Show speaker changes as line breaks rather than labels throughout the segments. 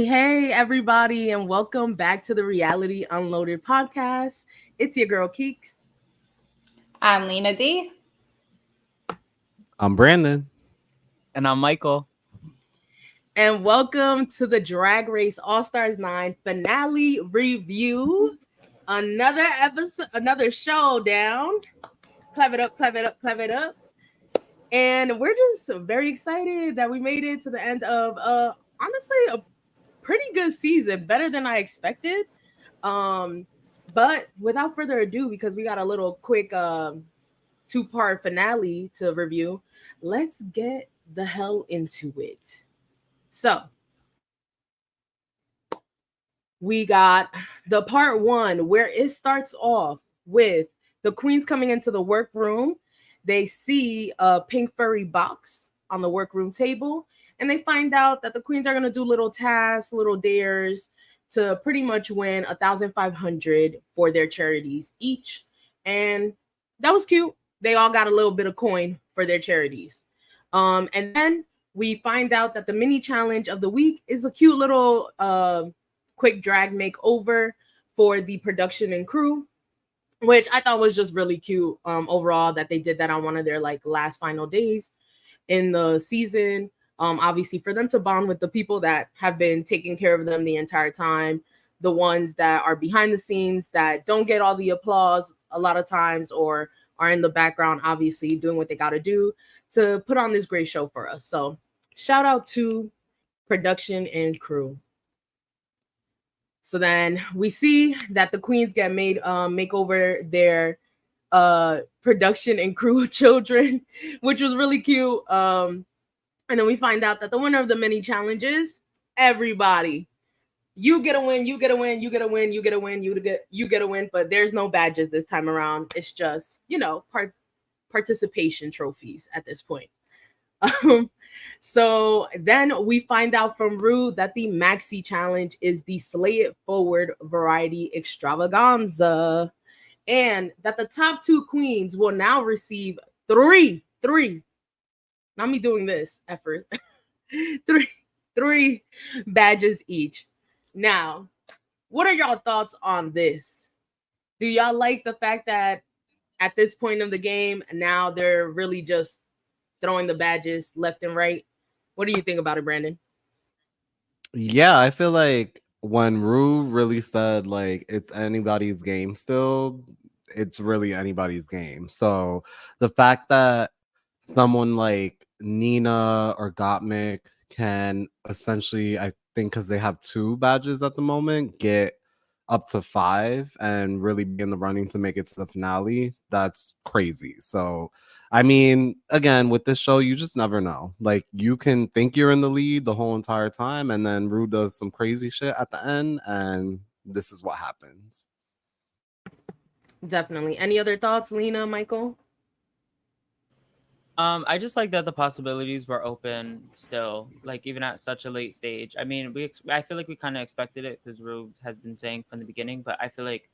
Hey, everybody, and welcome back to the Reality Unloaded podcast. It's your girl, Keeks.
I'm Lina D.
I'm Brandon.
And I'm Michael.
And welcome to the Drag Race All Stars 9 finale review. Another episode, another showdown. Clap it up, clap it up, clap it up. And we're just very excited that we made it to the end of, honestly, a pretty good season, better than I expected. But without further ado, because we got a little quick two-part finale to review, let's get the hell into it. So we got the part one where it starts off with the queens coming into the workroom. They see a pink furry box on the workroom table, and they find out that the queens are going to do little tasks, little dares to pretty much win 1,500 for their charities each. And that was cute. They all got a little bit of coin for their charities. And then we find out that the mini challenge of the week is a cute little quick drag makeover for the production and crew, which I thought was just really cute overall that they did that on one of their like last final days in the season. Obviously for them to bond with the people that have been taking care of them the entire time, the ones that are behind the scenes that don't get all the applause a lot of times or are in the background, obviously doing what they got to do to put on this great show for us. So shout out to production and crew. So then we see that the queens get made make over their production and crew children, which was really cute. And then we find out that the winner of the mini challenges, everybody, you get a win, you get a win, you get a win, you get a win, you get a win. But there's no badges this time around. It's just, participation trophies at this point. So then we find out from Rue that the Maxi challenge is the Slay It Forward variety extravaganza, and that the top two queens will now receive three. Not me doing this at first. three badges each. Now, what are y'all thoughts on this? Do y'all like the fact that at this point of the game, now they're really just throwing the badges left and right? What do you think about it, Brandon?
Yeah, I feel like when Rue really said like it's anybody's game still, it's really anybody's game. So the fact that someone like Nina or Gottmik can essentially, I think because they have 2 badges at the moment, get up to 5 and really be in the running to make it to the finale, that's crazy. So I mean, again, with this show, you just never know. Like, you can think you're in the lead the whole entire time, and then Rue does some crazy shit at the end, and this is what happens.
Definitely. Any other thoughts, Lina, Michael?
I just like that the possibilities were open still, like even at such a late stage. I mean, I feel like we kind of expected it because Rue has been saying from the beginning, but I feel like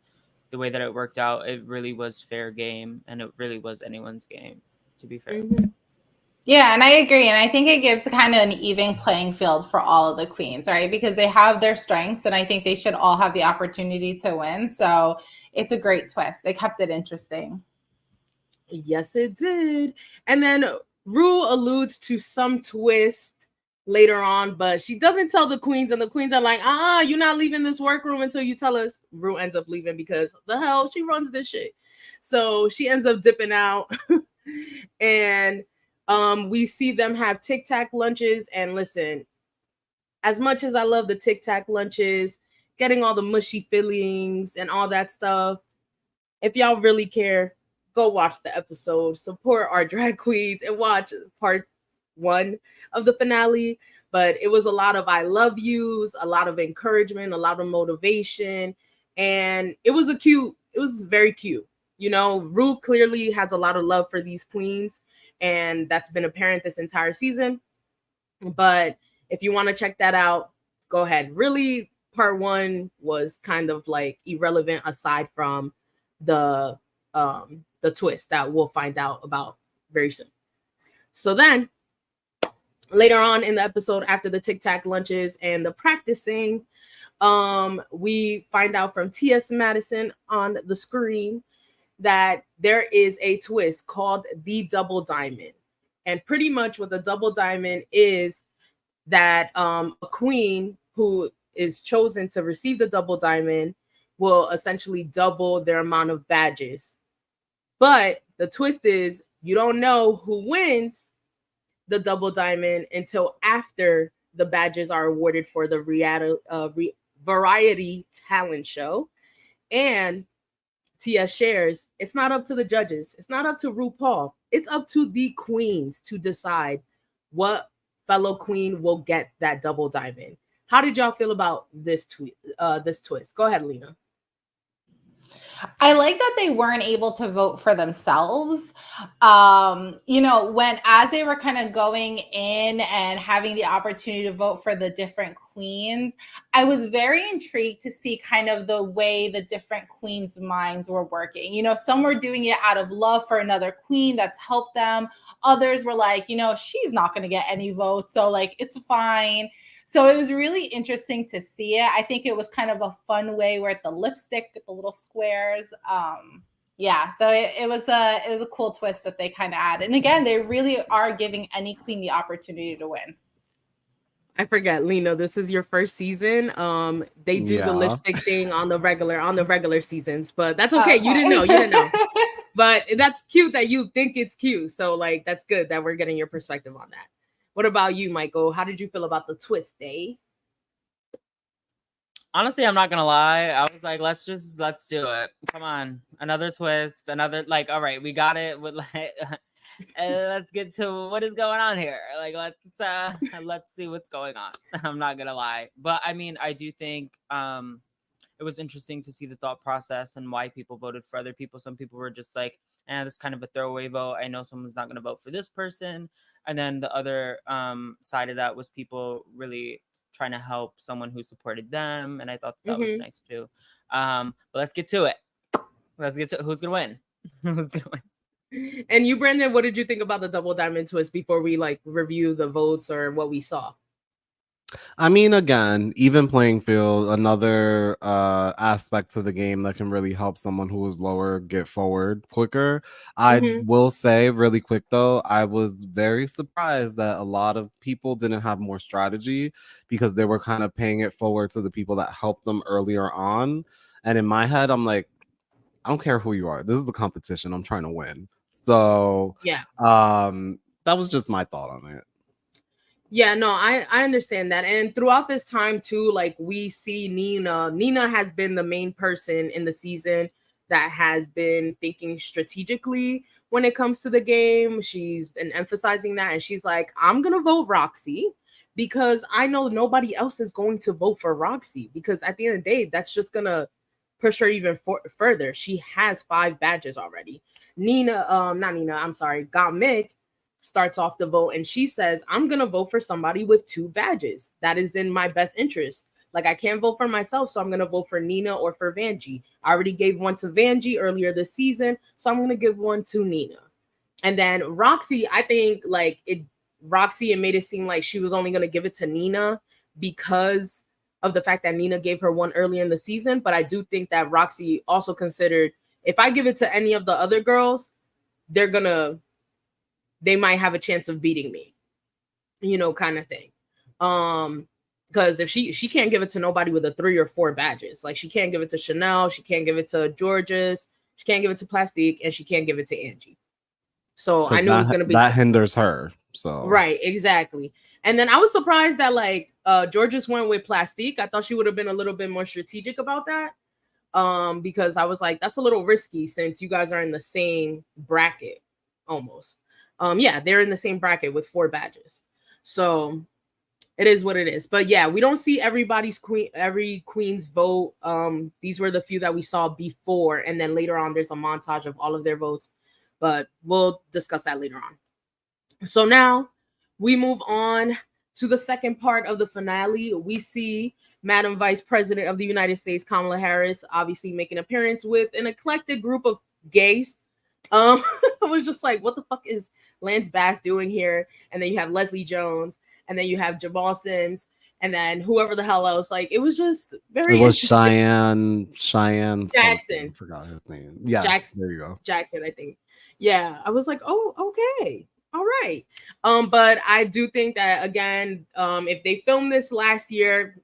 the way that it worked out, it really was fair game, and it really was anyone's game, to be fair.
Mm-hmm.
Yeah, and I agree. And I think it gives kind of an even playing field for all of the queens, right? Because they have their strengths, and I think they should all have the opportunity to win. So it's a great twist. They kept it interesting.
Yes, it did. And then Rue alludes to some twist later on, but she doesn't tell the queens, and the queens are like, you're not leaving this workroom until you tell us. Rue ends up leaving because the hell, she runs this shit. So she ends up dipping out. And we see them have Tic Tac lunches. And listen, as much as I love the Tic Tac lunches, getting all the mushy fillings and all that stuff, if y'all really care, go watch the episode, support our drag queens, and watch part 1 of the finale. But it was a lot of I love yous, a lot of encouragement, a lot of motivation, and it was very cute. Rue clearly has a lot of love for these queens, and that's been apparent this entire season. But if you want to check that out, go ahead. Really, part 1 was kind of like irrelevant aside from the twist that we'll find out about very soon. So then later on in the episode, after the Tic Tac lunches and the practicing, we find out from T.S. Madison on the screen that there is a twist called the double diamond. And pretty much what the double diamond is, that a queen who is chosen to receive the double diamond will essentially double their amount of badges. But the twist is you don't know who wins the double diamond until after the badges are awarded for the variety talent show. And Tia shares, it's not up to the judges. It's not up to RuPaul. It's up to the queens to decide what fellow queen will get that double diamond. How did y'all feel about this twist? Go ahead, Lina.
I like that they weren't able to vote for themselves. When as they were kind of going in and having the opportunity to vote for the different queens, I was very intrigued to see kind of the way the different queens' minds were working. Some were doing it out of love for another queen that's helped them. Others were like, she's not going to get any votes, so like it's fine. So it was really interesting to see it. I think it was kind of a fun way where the lipstick, the little squares. So it was a cool twist that they kind of added. And again, they really are giving any queen the opportunity to win.
I forget, Lina, this is your first season. They do the lipstick thing on the regular seasons, but that's okay. You didn't know. But that's cute that you think it's cute. So like that's good that we're getting your perspective on that. What about you, Michael? How did you feel about the twist, eh?
Honestly, I'm not gonna lie. I was like, let's do it. Come on, another twist, another all right, we got it. With let's get to what is going on here. Like, let's see what's going on. I'm not gonna lie, but I mean, I do think it was interesting to see the thought process and why people voted for other people. Some people were just like, this is kind of a throwaway vote. I know someone's not gonna vote for this person. And then the other side of that was people really trying to help someone who supported them. And I thought that was nice too. But let's get to it. Let's get to who's going to win. Who's going to win?
And you, Brandon, what did you think about the double diamond twist before we review the votes or what we saw?
I mean, again, even playing field, another aspect to the game that can really help someone who is lower get forward quicker. I will say really quick, though, I was very surprised that a lot of people didn't have more strategy because they were kind of paying it forward to the people that helped them earlier on. And in my head, I'm like, I don't care who you are. This is the competition. I'm trying to win. So
yeah,
that was just my thought on it.
Yeah, no, I understand that. And throughout this time too, like we see Nina has been the main person in the season that has been thinking strategically when it comes to the game. She's been emphasizing that, and she's like, I'm gonna vote Roxy because I know nobody else is going to vote for Roxy, because at the end of the day, that's just gonna push her even further. She has 5 badges already. Gottmik starts off the vote and she says, I'm gonna vote for somebody with 2 badges. That is in my best interest. Like, I can't vote for myself, so I'm gonna vote for Nina or for Vanjie. I already gave one to Vanjie earlier this season, so I'm gonna give one to Nina. And then Roxy, I think Roxy, it made it seem like she was only gonna give it to Nina because of the fact that Nina gave her one earlier in the season. But I do think that Roxy also considered, if I give it to any of the other girls, they might have a chance of beating me, kind of thing. Because if she can't give it to nobody with a 3 or 4 badges, like she can't give it to Chanel, she can't give it to Georges, she can't give it to Plastique, and she can't give it to Angie. So I knew it was going to be
that hinders her. So
right, exactly. And then I was surprised that Georges went with Plastique. I thought she would have been a little bit more strategic about that. Because I was like, that's a little risky since you guys are in the same bracket almost. They're in the same bracket with 4 badges. So it is what it is. But yeah, we don't see every queen's vote. These were the few that we saw before. And then later on, there's a montage of all of their votes. But we'll discuss that later on. So now we move on to the second part of the finale. We see Madam Vice President of the United States, Kamala Harris, obviously making an appearance with an eclectic group of gays. I was just like, what the fuck is Lance Bass doing here? And then you have Leslie Jones. and then you have Jamal Sims, and then whoever the hell else. Like, it was just very
It was
interesting.
Cheyenne something.
Jackson.
I forgot his name. Yes,
Jackson.
there you go.
Jackson, I think. Yeah, I was like, oh, okay, all right. But I do think that, again, if they filmed this last year,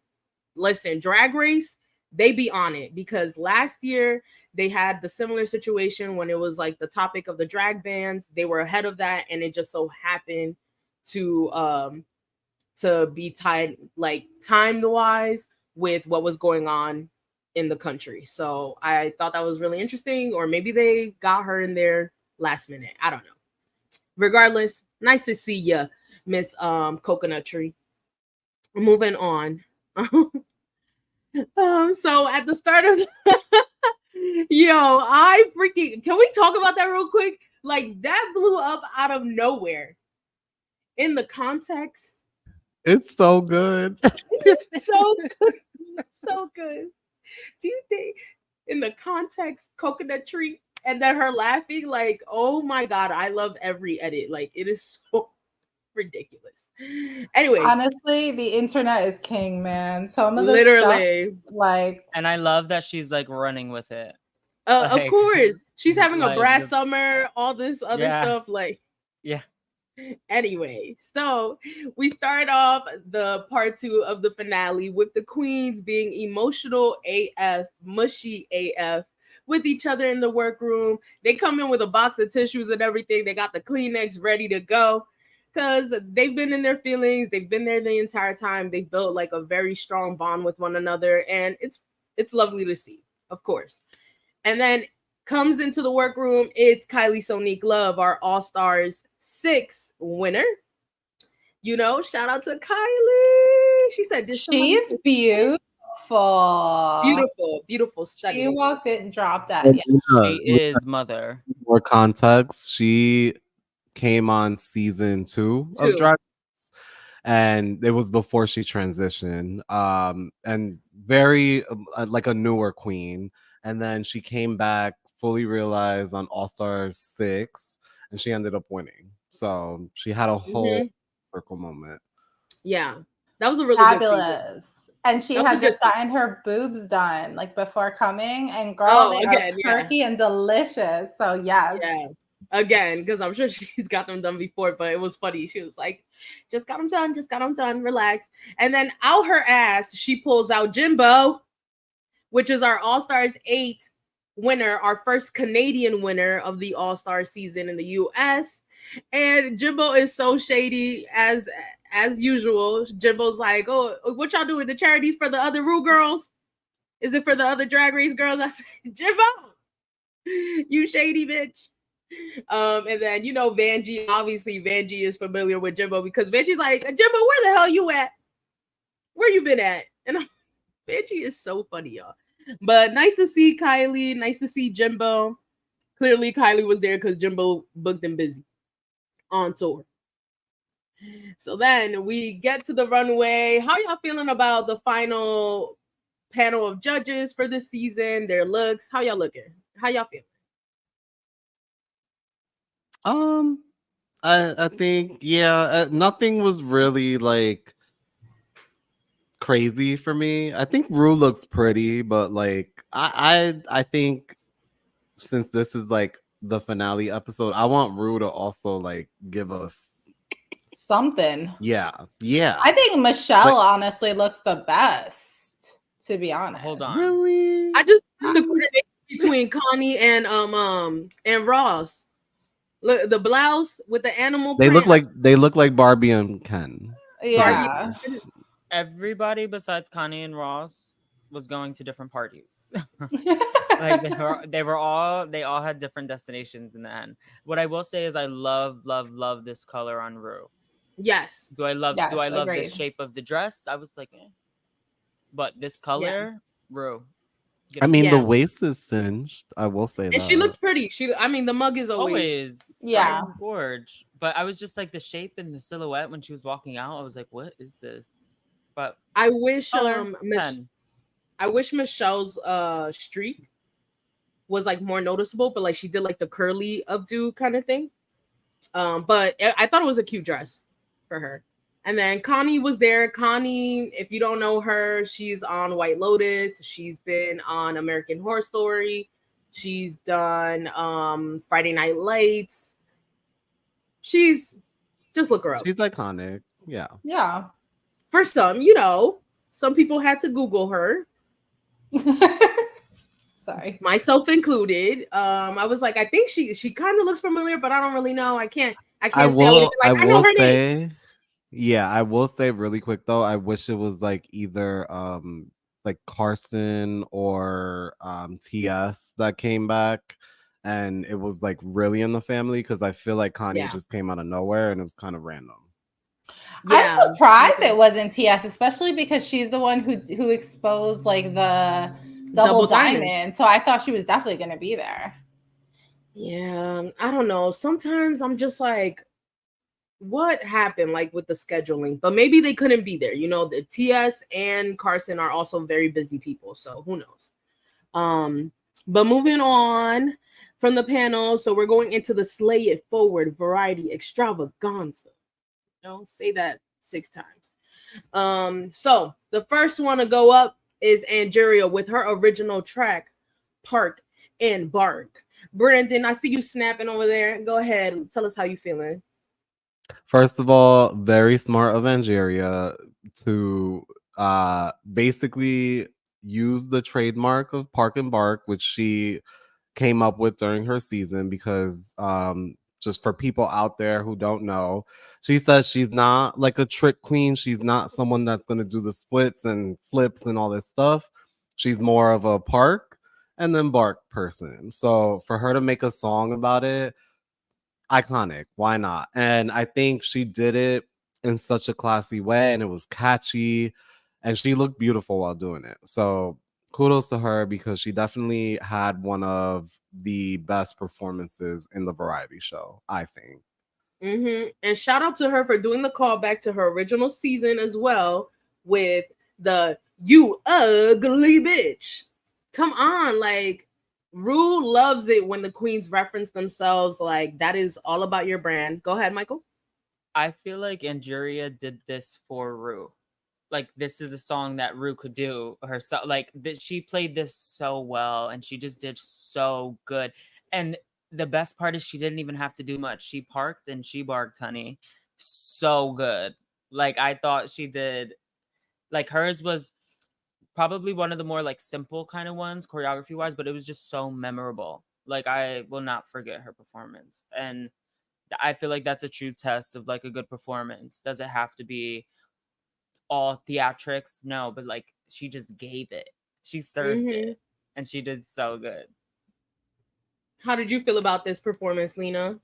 listen, Drag Race, they be on it, because last year they had the similar situation when it was like the topic of the drag bans. They were ahead of that, and it just so happened to be tied, like, time wise, with what was going on in the country. So I thought that was really interesting, or maybe they got her in there last minute. I don't know. Regardless, nice to see you, Miss Coconut Tree. Moving on. So at the start of I freaking, can we talk about that real quick? Like, that blew up out of nowhere. In the context,
It's so good.
it's so good. So good. Do you think, in the context, Coconut Tree, and then her laughing, like, oh my god, I love every edit. Like, it is so ridiculous. Anyway,
Honestly, the internet is king, man. Some of the
literally,
stuff, like,
And I love that she's like running with it.
of
Like,
course, she's having a
like
brass
the-
summer, all this other
Yeah.
stuff. Like,
Yeah.
anyway, so we start off the part 2 of the finale with the queens being emotional AF, mushy AF with each other in the workroom. They come in with a box of tissues and everything. They got the Kleenex ready to go, because they've been in their feelings. They've been there the entire time. They built like a very strong bond with one another, and it's lovely to see, of course. And then comes into the workroom, it's Kylie Sonique Love, our All-Stars 6 winner. Shout out to Kylie. She said,
she's beautiful.
Beautiful,
She
stunning.
walked in, dropped that.
And,
She is mother.
more context, she came on season 2 of Drag Race, and it was before she transitioned. And very like a newer queen, and then she came back fully realized on All Stars 6, and she ended up winning. So she had a whole circle moment.
Yeah, that was a really good season.
Fabulous. And she
That was
had
a good
just gotten her boobs done like before coming, and girl,
Oh,
they
again,
are
yeah.
perky and delicious. So yes.
Yeah, again, because I'm sure she's got them done before, but it was funny. She was like, just got them done, relax. And then out her ass, she pulls out Jimbo, which is our All-Stars 8 winner, our first Canadian winner of the All-Star season in the US. And Jimbo is so shady as usual. Jimbo's like, oh, what y'all doing? The charities for the other Rue girls? Is it for the other Drag Race girls? I said, Jimbo, you shady bitch. And then Vanjie, obviously Vanjie is familiar with Jimbo, because Vanjie's like, Jimbo, where the hell you at? Where you been at? And Vanjie is so funny, y'all. But nice to see Kylie, nice to see Jimbo. Clearly Kylie was there because Jimbo booked and busy on tour. So then we get to the runway. How y'all feeling about the final panel of judges for this season? Their looks. How y'all looking? How y'all feeling?
I think nothing was really like crazy for me. I think Rue looks pretty, but like I think since this is like the finale episode, I want Rue to also like give us
something.
Yeah.
I think Michelle honestly looks the best, to be honest.
Hold on.
Really?
I just the coordination between Connie and Ross. Look, the blouse with the animal
They
print.
look like Barbie and Ken.
Yeah.
Everybody besides Connie and Ross was going to different parties. Like they all had different destinations in the end. What I will say is I love this color on Rue.
Yes.
Do I love
agreed.
the shape of the dress? I was like, but this color, Rue.
I mean, the waist is cinched. I will say that.
And she looked pretty. The mug is always
yeah,
gorge. But I was just like the shape and the silhouette when she was walking out. I was like, what is this? But
I wish
color,
I wish Michelle's streak was like more noticeable, but like she did like the curly updo kind of thing. But I thought it was a cute dress for her And then Connie was there. Connie, if you don't know her, she's on White Lotus. She's been on American Horror Story. She's done Friday Night Lights. She's just look her up.
She's iconic. Yeah.
Yeah.
For some, some people had to Google her.
Sorry.
Myself included. I was like, I think she kind of looks familiar, but I don't really know. I can't say I know her name.
Yeah, I will say really quick though, I wish it was like either like Carson or TS that came back and it was like really in the family, because I feel like Kanye just came out of nowhere and it was kind of random.
Yeah. I'm surprised it wasn't TS, especially because she's the one who exposed like the double diamond. So I thought she was definitely going to be there.
Yeah, I don't know. Sometimes I'm just like, what happened like with the scheduling? But maybe they couldn't be there. The TS and Carson are also very busy people, so who knows. But moving on from the panel, so we're going into the Slay It Forward Variety Extravaganza. Say that 6 times. So the first one to go up is Angera with her original track, Park and Bark. Brandon, I see you snapping over there. Go ahead, tell us how you feeling.
First of all, very smart of Angera to basically use the trademark of Park and Bark, which she came up with during her season, because just for people out there who don't know, she says she's not like a trick queen. She's not someone that's going to do the splits and flips and all this stuff. She's more of a park and then bark person. So for her to make a song about it, iconic. Why not? And I think she did it in such a classy way, and it was catchy, and she looked beautiful while doing it. So kudos to her, because she definitely had one of the best performances in the variety show, I think.
And shout out to her for doing the callback to her original season as well, with the "you ugly bitch." Come on, like Rue loves it when the queens reference themselves. Like, that is all about your brand. Go ahead, Michael.
I feel like Angera did this for Rue. Like, this is a song that Rue could do herself. Like, she played this so well, and she just did so good. And the best part is she didn't even have to do much. She parked and she barked, honey. So good. Like, I thought she did. Like, hers was probably one of the more like simple kind of ones choreography wise, but it was just so memorable. Like, I will not forget her performance. And I feel like that's a true test of like a good performance. Does it have to be all theatrics? No, but like she just gave it. She served it, and she did so good.
How did you feel about this performance, Lina?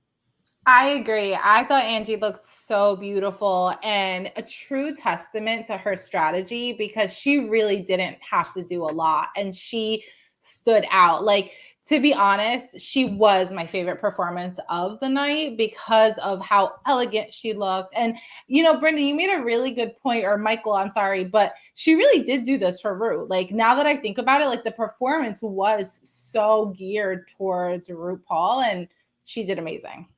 I agree. I thought Angie looked so beautiful and a true testament to her strategy, because she really didn't have to do a lot and she stood out. Like, to be honest, she was my favorite performance of the night because of how elegant she looked. And, Brendan, you made a really good point, or Michael, I'm sorry, but she really did do this for Rue. Like, now that I think about it, like the performance was so geared towards RuPaul, and she did amazing.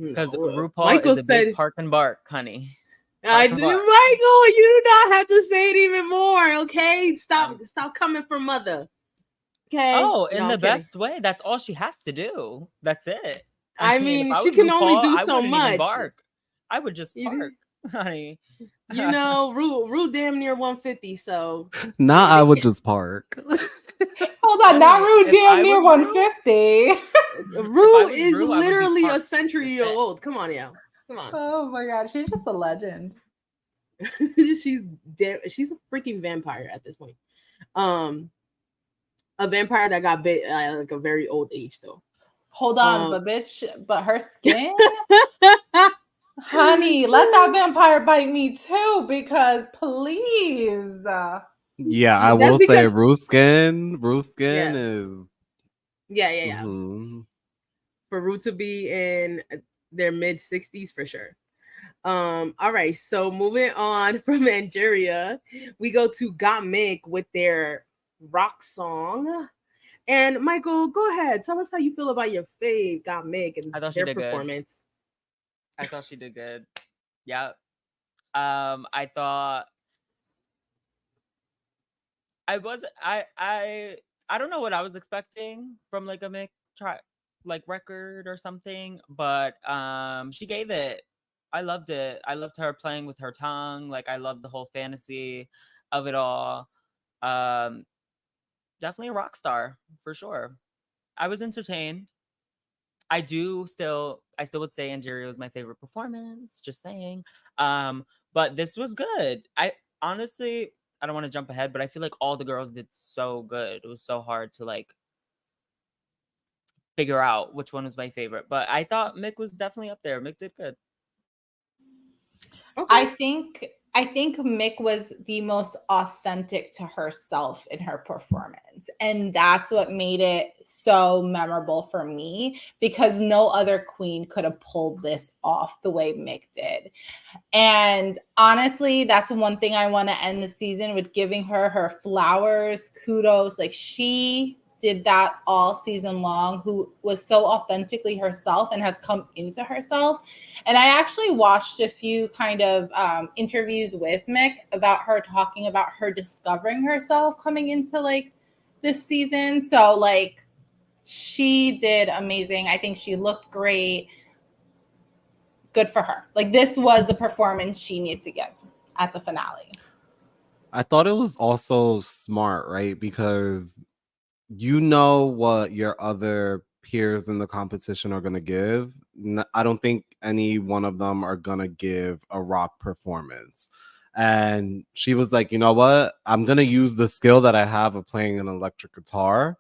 Because RuPaul is a big park and bark, honey.
Michael, you do not have to say it even more, okay? Stop coming for mother. Okay.
Oh, in the best way. That's all she has to do. That's it.
I mean she can only do so much.
Bark. I would just park, honey.
Rue damn near 150, so
I would just park.
Hold on, not Rue damn near 150.
Rue is literally a century old. Come on, yeah. Come on.
Oh my god, she's just a legend.
She's a freaking vampire at this point. A vampire that got bit at like a very old age, though.
Hold on, but her skin, honey, let that vampire bite me too, because please.
Yeah, I will say Rue's skin is.
Yeah. For Rue to be in their mid 60s for sure. All right, so moving on from Angera, we go to Gottmik with their rock song. And Michael, go ahead. Tell us how you feel about your fave Gottmik and their performance.
I thought she did good. Yeah. I thought I don't know what I was expecting from like a Mick like record or something, but she gave it. I loved it. I loved her playing with her tongue. Like I loved the whole fantasy of it all. Um Definitely a rock star for sure. I was entertained. I still would say Angera was my favorite performance, just saying. But this was good. I honestly, I don't want to jump ahead, but I feel like all the girls did so good. It was so hard to like figure out which one was my favorite. But I thought Mick was definitely up there. Mick did good.
Okay.
I think Mick was the most authentic to herself in her performance. And that's what made it so memorable for me, because no other queen could have pulled this off the way Mick did. And honestly, that's one thing I want to end the season with, giving her flowers, kudos. Like, she did that all season long, who was so authentically herself and has come into herself. And I actually watched a few kind of interviews with Mick about her, talking about her discovering herself coming into like this season. So like, she did amazing. I think she looked great. Good for her. Like, this was the performance she needed to give at the finale.
I thought it was also smart, right? Because you know what your other peers in the competition are going to give. I don't think any one of them are going to give a rock performance. And she was like, you know what? I'm going to use the skill that I have of playing an electric guitar.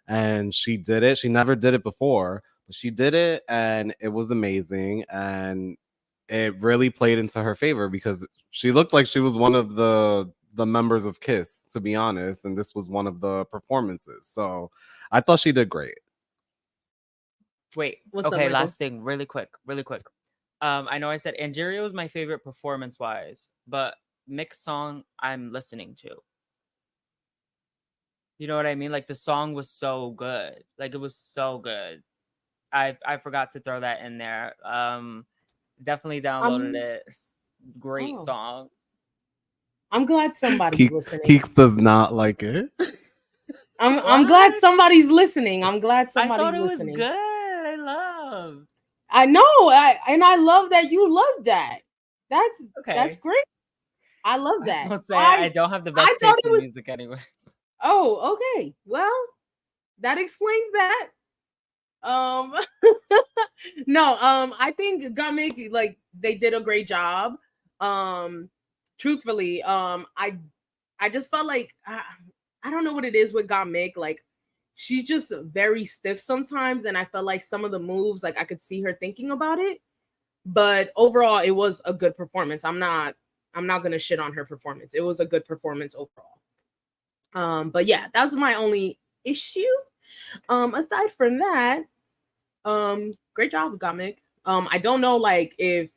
And she did it. She never did it before, but she did it, and it was amazing. And it really played into her favor, because she looked like she was one of the members of Kiss, to be honest, and this was one of the performances. So I thought she did great.
Wait,
What's up,
okay,
Michael?
last thing, really quick. I know I said Angera was my favorite performance-wise, but Mick's song I'm listening to. You know what I mean? Like, the song was so good. Like, it was so good. I forgot to throw that in there. Definitely downloaded it. Great song.
I'm glad somebody's listening.
Keeks does not like it.
I'm glad somebody's listening. I'm glad somebody's
I thought it
listening.
was good. I love.
I know, and I love that you love that. That's
Okay.
That's great. I love that.
I don't have the best taste in music anyway.
Oh, okay. Well, that explains that. No, I think Gottmik, like, they did a great job. Truthfully, I just felt like I don't know what it is with Gottmik. Like, she's just very stiff sometimes, and I felt like some of the moves, like, I could see her thinking about it. But overall, it was a good performance. I'm not gonna shit on her performance. It was a good performance overall. But yeah, that was my only issue. Aside from that, great job with Gottmik. I don't know, like, if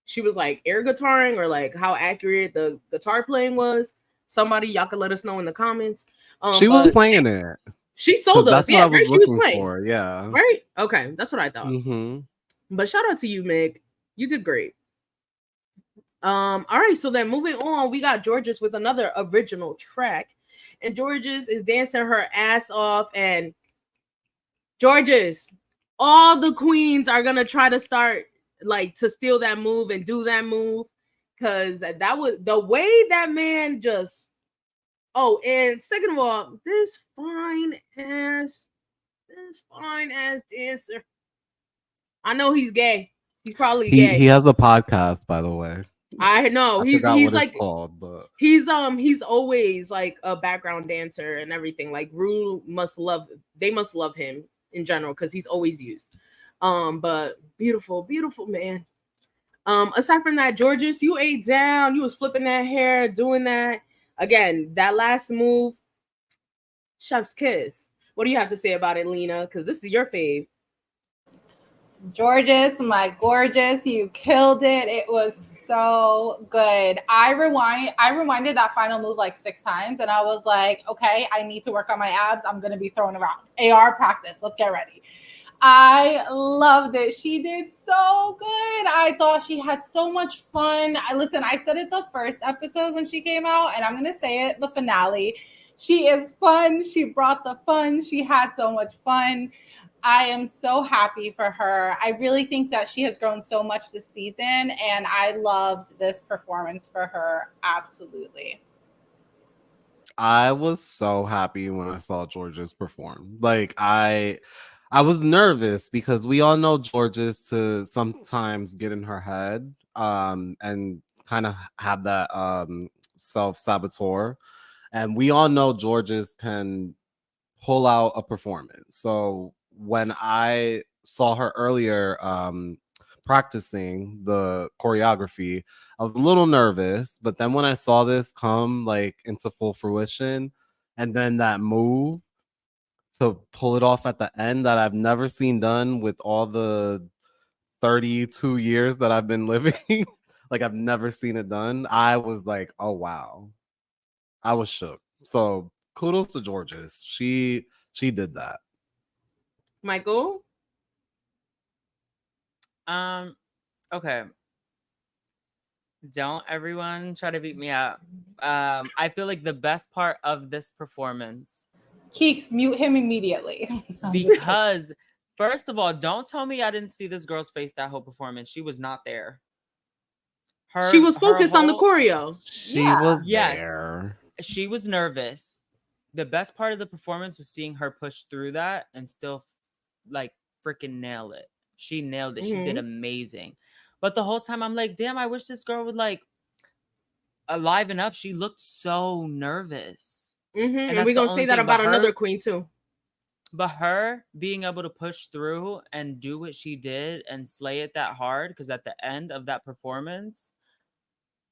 she was like air guitaring or like how accurate the guitar playing was. Somebody, y'all can let us know in the comments.
She was playing it.
She sold us. Yeah, right. She was playing.
For. Yeah.
Right. Okay, that's what I thought.
Mm-hmm.
But shout out to you, Mick. You did great. All right. So then moving on, we got Georges with another original track, and Georges is dancing her ass off. And Georges, all the queens are gonna try to start like to steal that move and do that move, because that was the way that man just. Oh, and second of all, this fine ass dancer. I know he's gay. He's probably gay.
He has a podcast, by the way.
I know. He's like
called, but
he's always like a background dancer and everything. Like, Rue must love him in general, because he's always used. But beautiful man. Aside from that, Georges, you ate down. You was flipping that hair, doing that again. That last move, chef's kiss. What do you have to say about it, Lina? Because this is your fave.
Georges, my gorgeous, you killed it. It was so good. I rewinded that final move like 6 times, and I was like, okay, I need to work on my abs. I'm gonna be throwing around. AR practice. Let's get ready. I loved it. She did so good. I thought she had so much fun. I said it the first episode when she came out, and I'm going to say it the finale. She is fun. She brought the fun. She had so much fun. I am so happy for her. I really think that she has grown so much this season, and I loved this performance for her. Absolutely.
I was so happy when I saw Georges perform. Like I was nervous because we all know Georges to sometimes get in her head and kind of have that self-saboteur. And we all know Georges can pull out a performance. So when I saw her earlier practicing the choreography, I was a little nervous, but then when I saw this come like into full fruition and then that move to pull it off at the end that I've never seen done with all the 32 years that I've been living, like I've never seen it done. I was like, oh wow. I was shook. So kudos to Georges. She did that.
Michael?
Okay. Don't everyone try to beat me up. I feel like the best part of this performance,
Keeks, mute him immediately.
because first of all, don't tell me I didn't see this girl's face that whole performance. She was not there.
She was focused on the choreo.
She
Yeah.
was
Yes.
there.
She was nervous. The best part of the performance was seeing her push through that and still like freaking nail it. She nailed it. She did amazing. But the whole time I'm like, damn, I wish this girl would like liven up. She looked so nervous.
And
that's
we're
the
going to
only
say that
thing.
about
But
another
her-
queen too.
But her being able to push through and do what she did and slay it that hard, because at the end of that performance,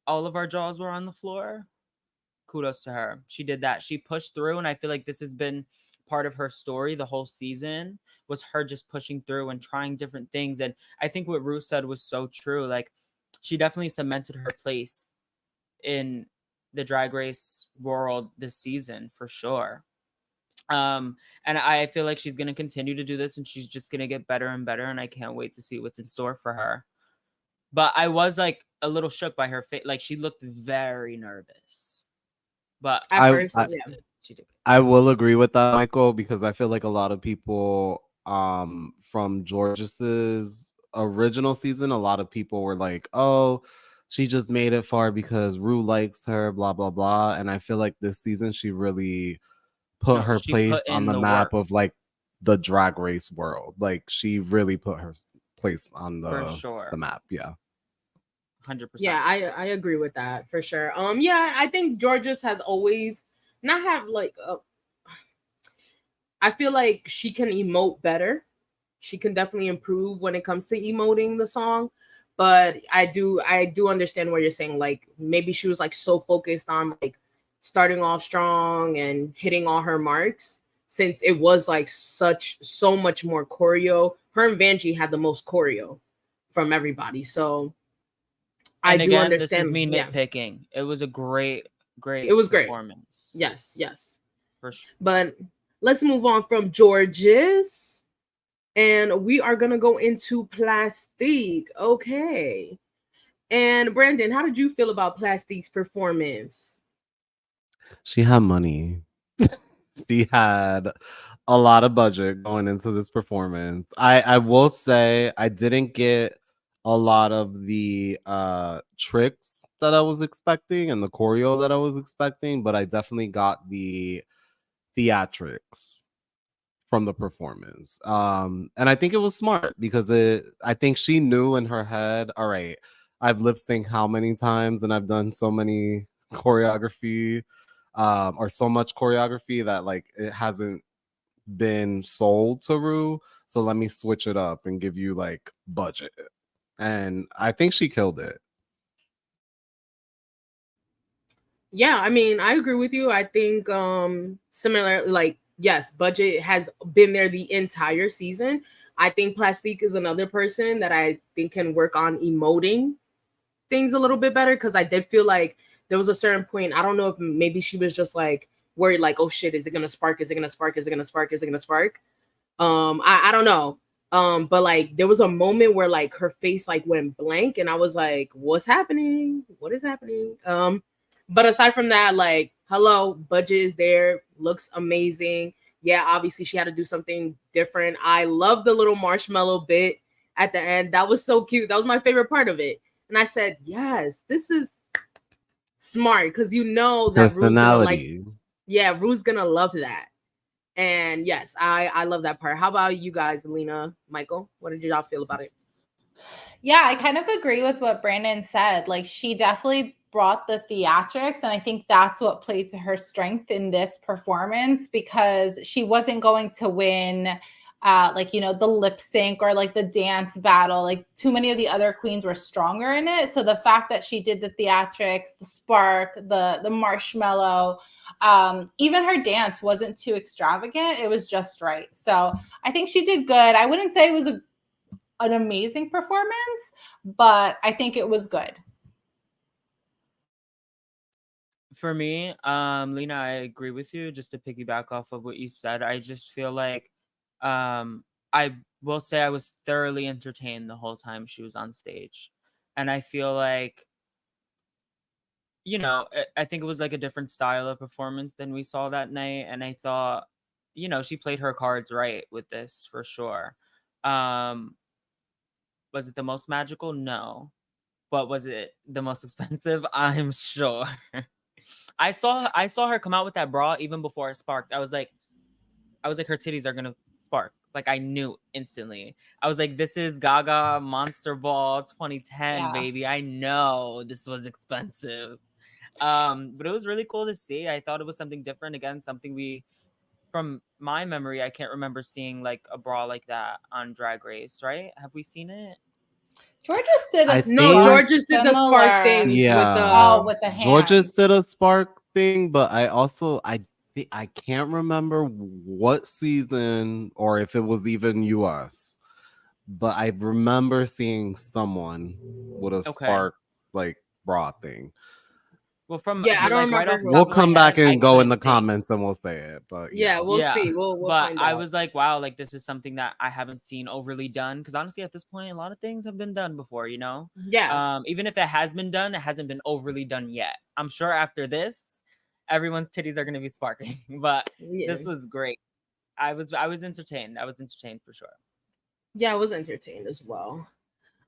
all of our jaws were on the floor. Kudos to her. She did that. She pushed through, and I feel like this has been part of her story the whole season, was her just pushing through and trying different things. And I think what Ruth said was so true. Like, she definitely cemented her place in the Drag Race world this season for sure. And I feel like she's going to continue to do this, and she's just going to get better and better, and I can't wait to see what's in store for her. But I was like a little shook by her face. Like, she looked very nervous. But
At first, yeah.
she did.
I will agree with that, Michael, because I feel like a lot of people from Georges's original season, a lot of people were like, oh, she just made it far because Rue likes her, blah, blah, blah. And I feel like this season she really put her
she
place
put
on
in
the
the
map
work.
of like the Drag Race world. Like she really put her place on
For sure.
the map. Yeah.
100%.
Yeah, I agree with that for sure. Yeah, I think Georges has always not have like I feel like she can emote better. She can definitely improve when it comes to emoting the song. But I do understand what you're saying. Like maybe she was like so focused on like starting off strong and hitting all her marks, since it was like so much more choreo. Her and Vanjie had the most choreo from everybody. So
and
I
again,
do understand.
This is me
yeah.
nitpicking. It was a great
It was great.
performance.
Yes.
For sure.
But let's move on from Georges. And we are going to go into Plastique. Okay. And Brandon, how did you feel about Plastique's performance?
She had money. She had a lot of budget going into this performance. I will say I didn't get a lot of the tricks that I was expecting and the choreo that I was expecting, but I definitely got the theatrics from the performance. And I think it was smart because I think she knew in her head, all right, I've lip synced how many times and I've done so many choreography or so much choreography that like it hasn't been sold to Rue. So let me switch it up and give you like budget. And I think she killed it.
Yeah, I mean, I agree with you. I think similar, like, yes, budget has been there the entire season. I think Plastique is another person that I think can work on emoting things a little bit better, because I did feel like there was a certain point, I don't know if maybe she was just like worried, like, oh shit, is it gonna spark? Is it gonna spark? Is it gonna spark? Is it gonna spark? I don't know. But like there was a moment where like her face like went blank, and I was like, "What's happening? What is happening?" But aside from that, like, hello, budget is there, looks amazing. Yeah, obviously she had to do something different. I love the little marshmallow bit at the end. That was so cute. That was my favorite part of it. And I said, "Yes, this is smart," because you know that Rue's gonna like.
Personality.
Yeah, Rue's gonna love that. And yes, I love that part. How about you guys, Lina, Michael? What did y'all feel about it?
Yeah, I kind of agree with what Brandon said. Like, she definitely brought the theatrics, and I think that's what played to her strength in this performance, because she wasn't going to win like, you know, the lip sync or like the dance battle. Like, too many of the other queens were stronger in it. So the fact that she did the theatrics, the spark, the marshmallow, even her dance wasn't too extravagant. It was just right. So I think she did good. I wouldn't say it was an amazing performance, but I think it was good.
For me, Lena, I agree with you. Just to piggyback off of what you said, I just feel like I will say I was thoroughly entertained the whole time she was on stage. And I feel like, you know, I think it was like a different style of performance than we saw that night. And I thought, you know, she played her cards right with this for sure. Um, was it the most magical? No. But was it the most expensive? I'm sure. I saw her come out with that bra even before it sparked. I was like her titties are gonna spark. Like, I knew instantly. I was like, this is Gaga Monster Ball 2010,
Yeah.
baby. I know this was expensive. But it was really cool to see. I thought it was something different. Again, something we, from my memory, I can't remember seeing like a bra like that on Drag Race, right? Have we seen it?
Georgia did
I
a
No,
think-
spark
George just did the spark
similar.
things with the
Yeah.
with the hand.
Georgia's did a spark thing, but I also I can't remember what season or if it was even US, but I remember seeing someone with a
Okay.
spark like bra thing.
Well, from
Yeah, I don't
like right
remember
off the
who.
We'll
top of my
come back
head, I
and go in
couldn't
the
think.
comments and we'll say it. But
Yeah, we'll
Yeah,
see. We'll
but
find
I
out.
was like, wow, like this is something that I haven't seen overly done. Because honestly, at this point, a lot of things have been done before, you know.
Yeah,
Even if it has been done, it hasn't been overly done yet. I'm sure after this, everyone's titties are gonna be sparking. But
yeah,
this was great. I was entertained. I was entertained for sure.
yeah. I was entertained as well.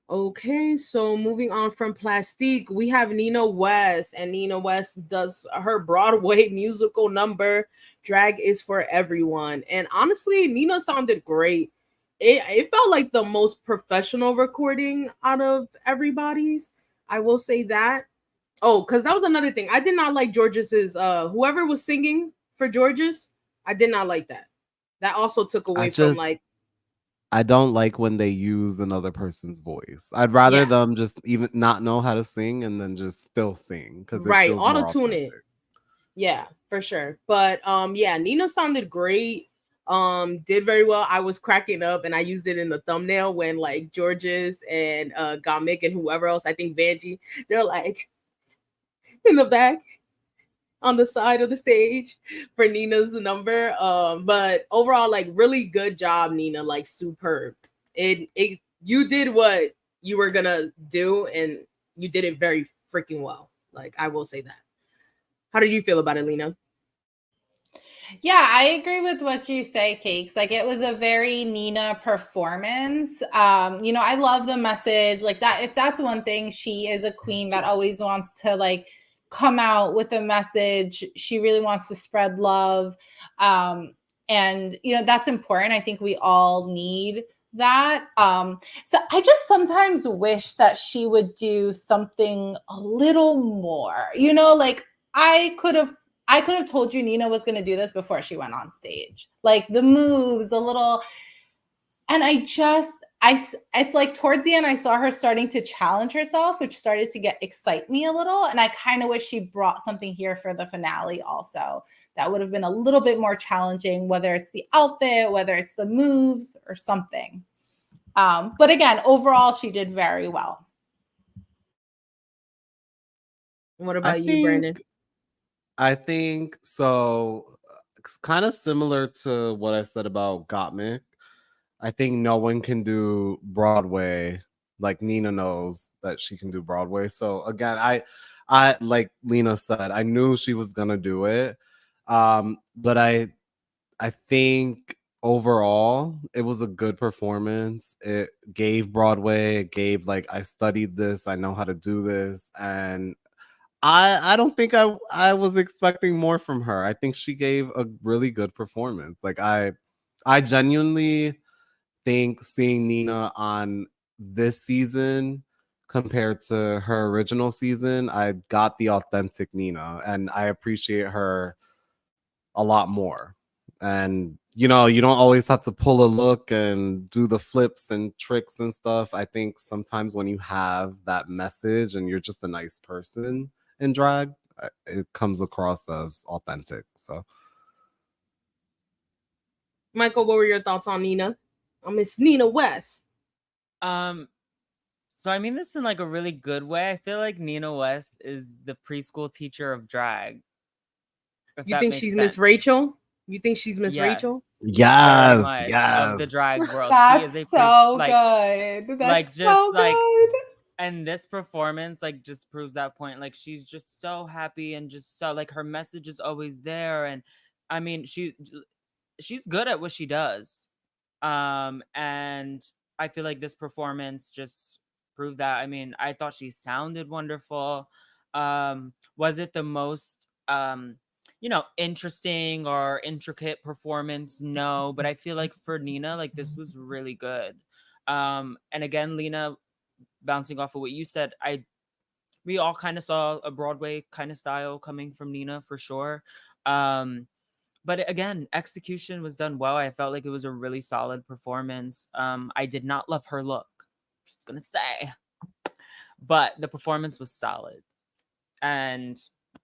Okay, so moving on from Plastique, we have Nina West, and Nina West does her Broadway musical number, Drag is for Everyone. And honestly, Nina sounded great. It felt like the most professional recording out of everybody's. I will say that. Oh, because that was another thing. I did not like George's whoever was singing for George's, I did not like that. That also took away from like
I don't like when they use another person's voice. I'd rather
yeah.
them just even not know how to sing and then just still sing because it
Right,
feels
auto
more
tune it.
authentic.
Yeah, for sure. But yeah, Nina sounded great. Did very well. I was cracking up and I used it in the thumbnail when like Georges and Gottmik and whoever else, I think Vanjie, they're like in the back on the side of the stage for Nina's number. But overall, like really good job, Nina, like superb. It you did what you were gonna do and you did it very freaking well. Like I will say that. How did you feel about it, Lina?
Yeah, I agree with what you say, Keeks. Like, it was a very Nina performance. You know, I love the message. Like, that, if that's one thing, she is a queen that always wants to like come out with a message. She really wants to spread love. And you know, that's important. I think we all need that. So I just sometimes wish that she would do something a little more, you know, like I could have told you Nina was going to do this before she went on stage. Like the moves, the little, and it's like towards the end, I saw her starting to challenge herself, which started to excite me a little. And I kind of wish she brought something here for the finale also. That would have been a little bit more challenging, whether it's the outfit, whether it's the moves or something. But again, overall, she did very well.
What about you, Brandon?
I think so. It's kind of similar to what I said about Gottmik. I think no one can do Broadway like Nina knows that she can do Broadway. So again, I like Lina said, I knew she was gonna do it. But I think overall it was a good performance. It gave Broadway, it gave like I studied this, I know how to do this, and I don't think I was expecting more from her. I think she gave a really good performance. Like I genuinely think seeing Nina on this season compared to her original season, I got the authentic Nina and I appreciate her a lot more. And you know, you don't always have to pull a look and do the flips and tricks and stuff. I think sometimes when you have that message and you're just a nice person in drag, it comes across as authentic. So
Michael, what were your thoughts on Nina? Miss Nina West.
So I mean this in like a really good way. I feel like Nina West is the preschool teacher of drag. If
You
that
think
makes
she's
sense.
Miss Rachel? You think she's Miss Rachel?
Very
yes,
much of the
yes.
drag world. She is a
That's so good. That's so good.
and this performance like just proves that point. Like she's just so happy and just so like her message is always there. And I mean she's good at what she does. And I feel like this performance just proved that. I mean, I thought she sounded wonderful. Was it the most interesting or intricate performance? No, but I feel like for Nina, like this was really good. And again, Lina, bouncing off of what you said, we all kind of saw a Broadway kind of style coming from Nina for sure. But again, execution was done well. I felt like it was a really solid performance. I did not love her look, just gonna say, but the performance was solid. And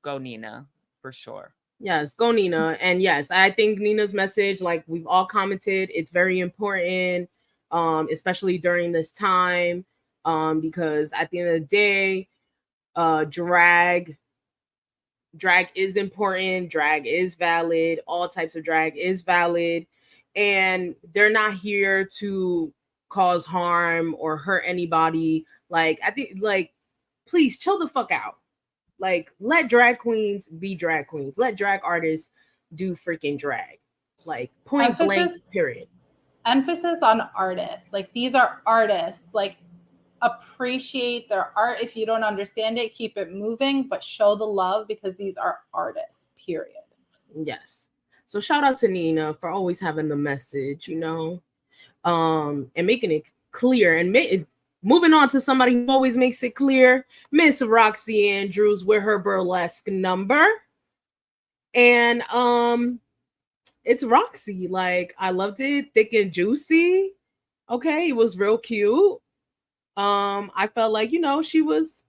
go Nina for sure.
Yes, go Nina. And yes, I think Nina's message, like we've all commented, it's very important, especially during this time, because at the end of the day, drag is important, drag is valid, all types of drag is valid, and they're not here to cause harm or hurt anybody. Like I think, like, please chill the fuck out. Like, let drag queens be drag queens. Let drag artists do freaking drag. Like, point blank, period.
Emphasis on artists. Like, these are artists. Like, appreciate their art. If you don't understand it, keep it moving, but show the love because these are artists, period.
Yes. So shout out to Nina for always having the message, and making it clear and moving on to somebody who always makes it clear, Miss Roxy Andrews with her burlesque number. And it's Roxy. Like, I loved it, thick and juicy. Okay, it was real cute. I felt like, she was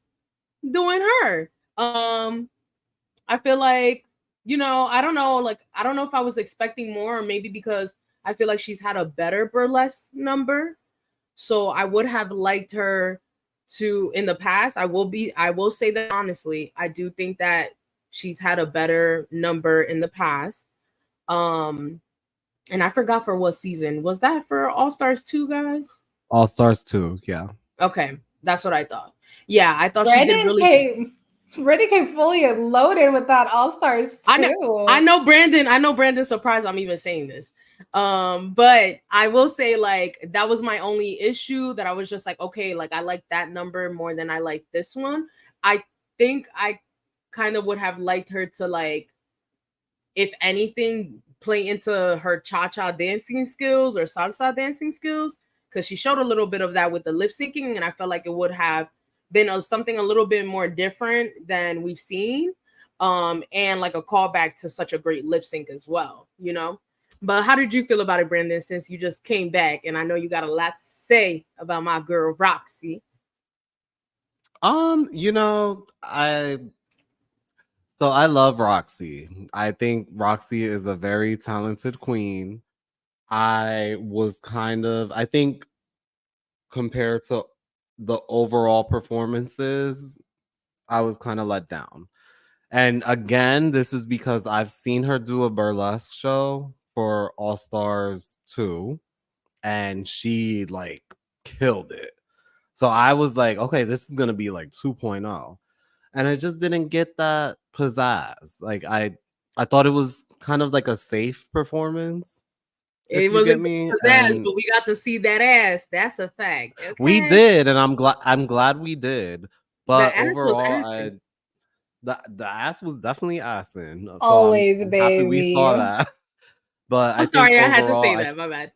doing her. I feel like, I don't know, like, I don't know if I was expecting more, or maybe because I feel like she's had a better burlesque number. So I would have liked her to in the past. I will say that honestly. I do think that she's had a better number in the past. And I forgot for what season. Was that for All Stars 2, guys?
All Stars 2, yeah.
Okay, that's what I thought. Yeah, I thought she did really
Brittany came fully loaded with that All Stars 2.
I know Brandon's surprised I'm even saying this. But I will say, like, that was my only issue, that I was just like, okay, like I like that number more than I like this one. I think I kind of would have liked her to, like, if anything, play into her cha-cha dancing skills or salsa dancing skills, because she showed a little bit of that with the lip syncing, and I felt like it would have been something a little bit more different than we've seen, and like a callback to such a great lip sync as well, But how did you feel about it, Brandon, since you just came back? And I know you got a lot to say about my girl Roxy.
I love Roxy. I think Roxy is a very talented queen. I think compared to the overall performances, I was kind of let down. And again, this is because I've seen her do a burlesque show for All Stars 2. and she like killed it. So I was like, okay, this is gonna be like 2.0. And I just didn't get that pizzazz. Like I thought it was kind of like a safe performance, if
It
you get
wasn't
me.
his ass,
And
but we got to see that ass. That's a fact. Okay?
we did, and I'm glad we did. But
The ass was
overall,
assing.
the ass was definitely assing. So
Always,
I'm happy we
baby.
saw that. But
I'm
I think
sorry, I had to
overall,
say that. My bad.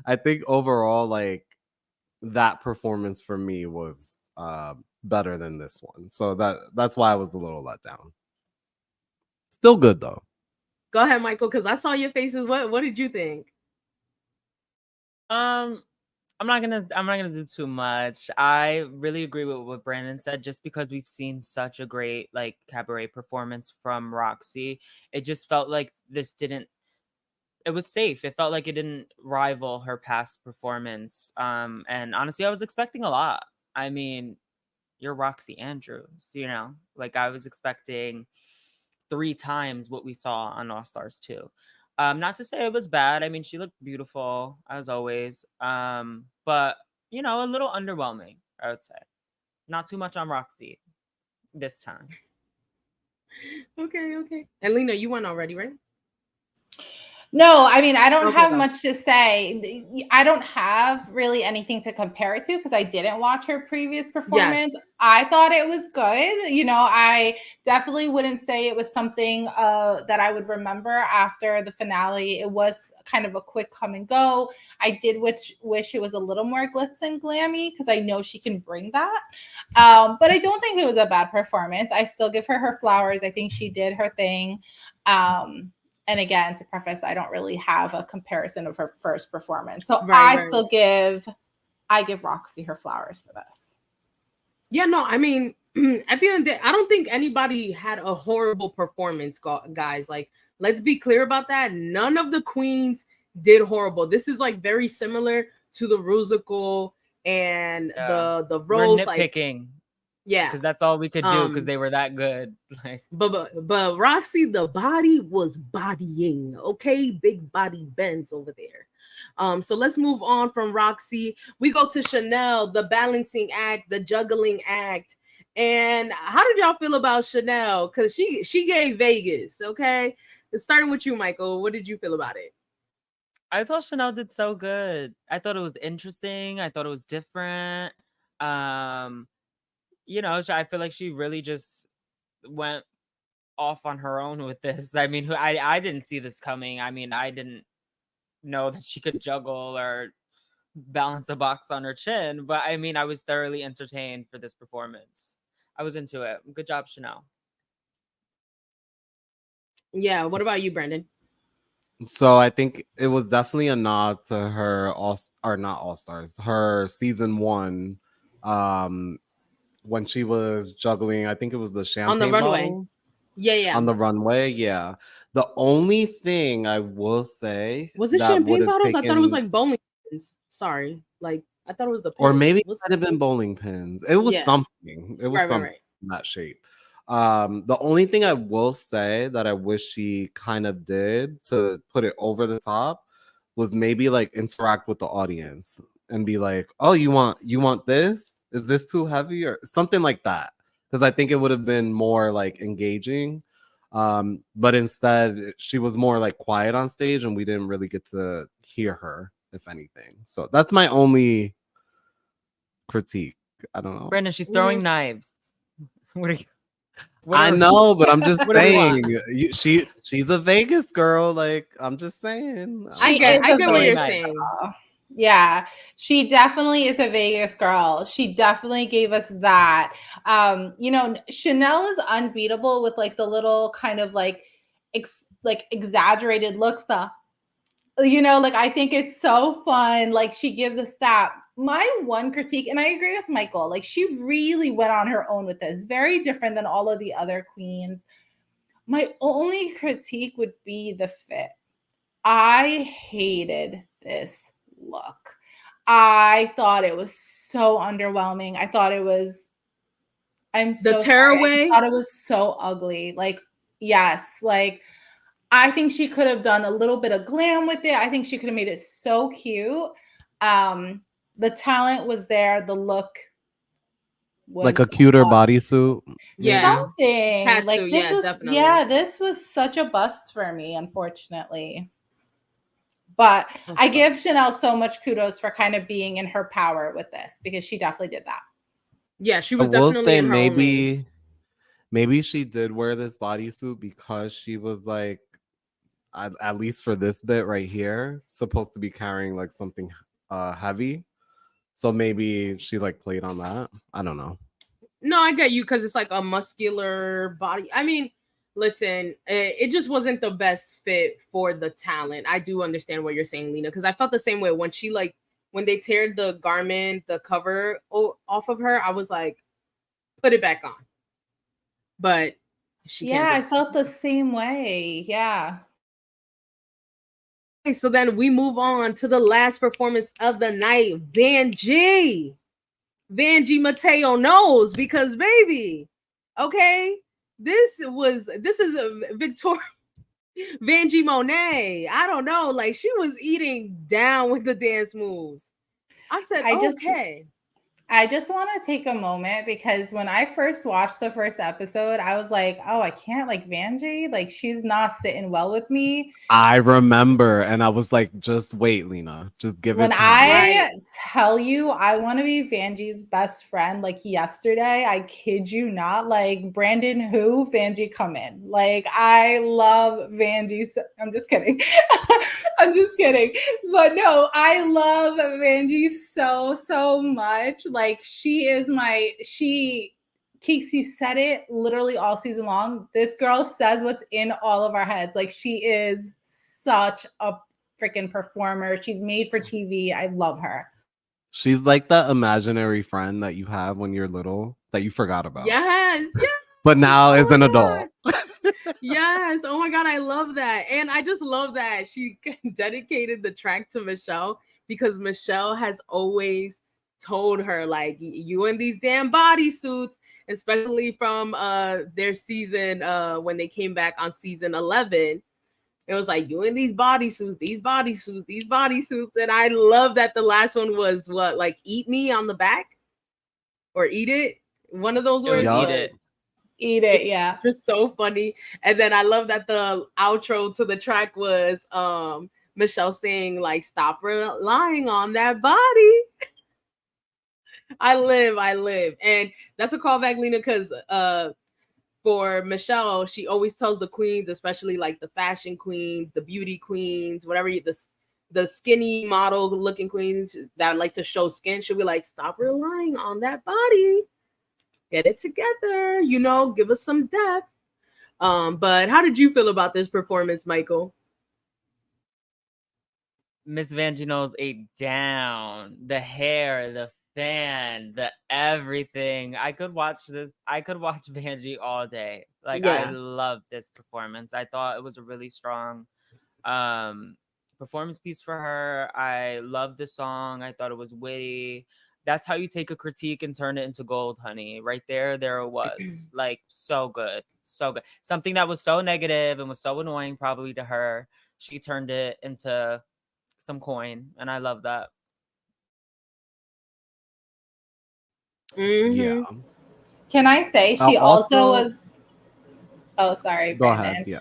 I think overall, like that performance for me was better than this one. So that's why I was a little let down. Still good though.
Go ahead, Michael, because I saw your faces. What did you think?
I'm not gonna do too much. I really agree with what Brandon said. Just because we've seen such a great like cabaret performance from Roxy, it just felt like this didn't. It was safe. It felt like it didn't rival her past performance. And honestly, I was expecting a lot. I mean, you're Roxy Andrews, like I was expecting 3 times what we saw on All Stars 2. Not to say it was bad. I mean, she looked beautiful as always. But a little underwhelming, I would say. Not too much on Roxy this time.
Okay. And Lina, you went already, right?
No, I mean, I don't
Okay,
have
go.
much to say. I don't have really anything to compare it to because I didn't watch her previous performance.
Yes.
I thought it was good. I definitely wouldn't say it was something that I would remember after the finale. It was kind of a quick come and go. I did wish it was a little more glitz and glammy because I know she can bring that. But I don't think it was a bad performance. I still give her flowers. I think she did her thing. And again, to preface, I don't really have a comparison of her first performance. So
Right.
still give Roxy her flowers for this.
Yeah, no, I mean, at the end of the day, I don't think anybody had a horrible performance, guys. Like, let's be clear about that. None of the queens did horrible. This is like very similar to the Rusical and the Rose.
We're nitpicking.
Like, yeah,
because that's all we could do because they were that good.
But Roxy, the body was bodying. Okay, big body bends over there. So let's move on from Roxy. We go to Chanel, the balancing act, the juggling act. And how did y'all feel about Chanel? Because she gave Vegas. Okay, starting with you, Michael. What did you feel about it?
I thought Chanel did so good. I thought it was interesting. I thought it was different. I feel like she really just went off on her own with this. I mean, I didn't see this coming. I mean, I didn't know that she could juggle or balance a box on her chin, but I mean, I was thoroughly entertained for this performance. I was into it. Good job, Chanel.
Yeah. What about you, Brandon?
So I think it was definitely a nod to her not All Stars, her season 1, when she was juggling. I think it was the champagne
on the runway.
bottles.
Yeah.
On the runway, yeah. The only thing I will say
was it champagne bottles? I thought it was like bowling pins. Sorry, like I thought it was the pins.
Or maybe it might have been bowling pins. It was something. It was something in that shape. The only thing I will say that I wish she kind of did to put it over the top was maybe like interact with the audience and be like, "Oh, you want this? Is this too heavy?" or something like that. Because I think it would have been more like engaging. But instead, she was more like quiet on stage, and we didn't really get to hear her, if anything. So that's my only critique. I don't know.
Brandon, she's throwing knives. What are you?
I know, but I'm just saying. She's a Vegas girl. Like, I'm just saying.
I get what you're saying.
Yeah, she definitely is a Vegas girl. She definitely gave us that. Chanel is unbeatable with like the little kind of like exaggerated looks. I think it's so fun. Like she gives us that. My one critique, and I agree with Michael, like she really went on her own with this. Very different than all of the other queens. My only critique would be the fit. I hated this look. I thought it was so underwhelming. I thought it was I thought it was so ugly. Like, yes, like I think she could have done a little bit of glam with it. I think she could have made it so cute. The talent was there. The look was
Like a cuter bodysuit.
Yeah.
something.
Had
Like
to,
this
yeah,
was,
definitely.
yeah, this was such a bust for me, unfortunately. But I give Chanel so much kudos for kind of being in her power with this, because she definitely did that.
Yeah, she
I
was
will
definitely
say
in her own lane.
maybe she did wear this bodysuit because she was like, at least for this bit right here, supposed to be carrying like something heavy. So maybe she like played on that. I don't know.
No, I get you, because it's like a muscular body. I mean, listen, it just wasn't the best fit for the talent. I do understand what you're saying, Lina, because I felt the same way when she like when they teared the garment, the cover off of her. I was like, put it back on. But she can't.
Yeah, I felt the same way. Yeah.
Okay, so then we move on to the last performance of the night, Vanjie. Vanjie Mateo knows, because baby, okay, this is a Victoria Vanjie Monae. I don't know, like she was eating down with the dance moves. I said,
I just want to take a moment, because when I first watched the first episode, I was like, oh, I can't like Vanjie. Like, she's not sitting well with me.
I remember, and I was like, just wait, Lina. Just give
When
it time.
I tell you I want to be Vanjie's best friend, like yesterday, I kid you not, like Brandon, who Vanjie come in. Like, I love Vanjie. I'm just kidding. I'm just kidding. But no, I love Vanjie so much. Like, she is Keeks, you said it literally all season long. This girl says what's in all of our heads. Like, she is such a freaking performer. She's made for TV. I love her.
She's like that imaginary friend that you have when you're little that you forgot about.
yes.
But now as an adult.
Yes. Oh my God. I love that. And I just love that she dedicated the track to Michelle, because Michelle has always told her, like, you in these damn bodysuits, especially from their season when they came back on season 11. It was like, you in these bodysuits. And I love that the last one was what, like, eat me on the back or eat it. One of those words.
Eat it.
Eat it, yeah.
Just so funny. And then I love that the outro to the track was Michelle saying, like, stop relying on that body. I live. And that's a callback, Lina, because for Michelle, she always tells the queens, especially like the fashion queens, the beauty queens, whatever, the skinny model looking queens that like to show skin, she'll be like, stop relying on that body. Get it together, give us some depth. But how did you feel about this performance, Michael?
Miss Vanjie knows ate down. The hair, the fan, the everything. I could watch Vanjie all day. Like, I love this performance. I thought it was a really strong performance piece for her. I love the song. I thought it was witty. That's how you take a critique and turn it into gold, honey. Right there it was. Like, so good. So good. Something that was so negative and was so annoying probably to her, she turned it into some coin, and I love that.
Yeah.
Can I say she also was? Oh, sorry,
Go
Brandon.
ahead. Yeah.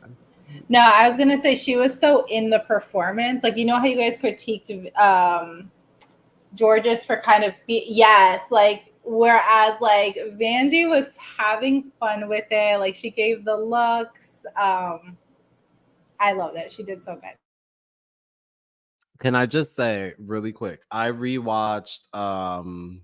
No, I was gonna say she was so in the performance. Like, you know how you guys critiqued Georges for kind of like, whereas like Vanjie was having fun with it. Like, she gave the looks. I love that. She did so good.
Can I just say really quick? I rewatched the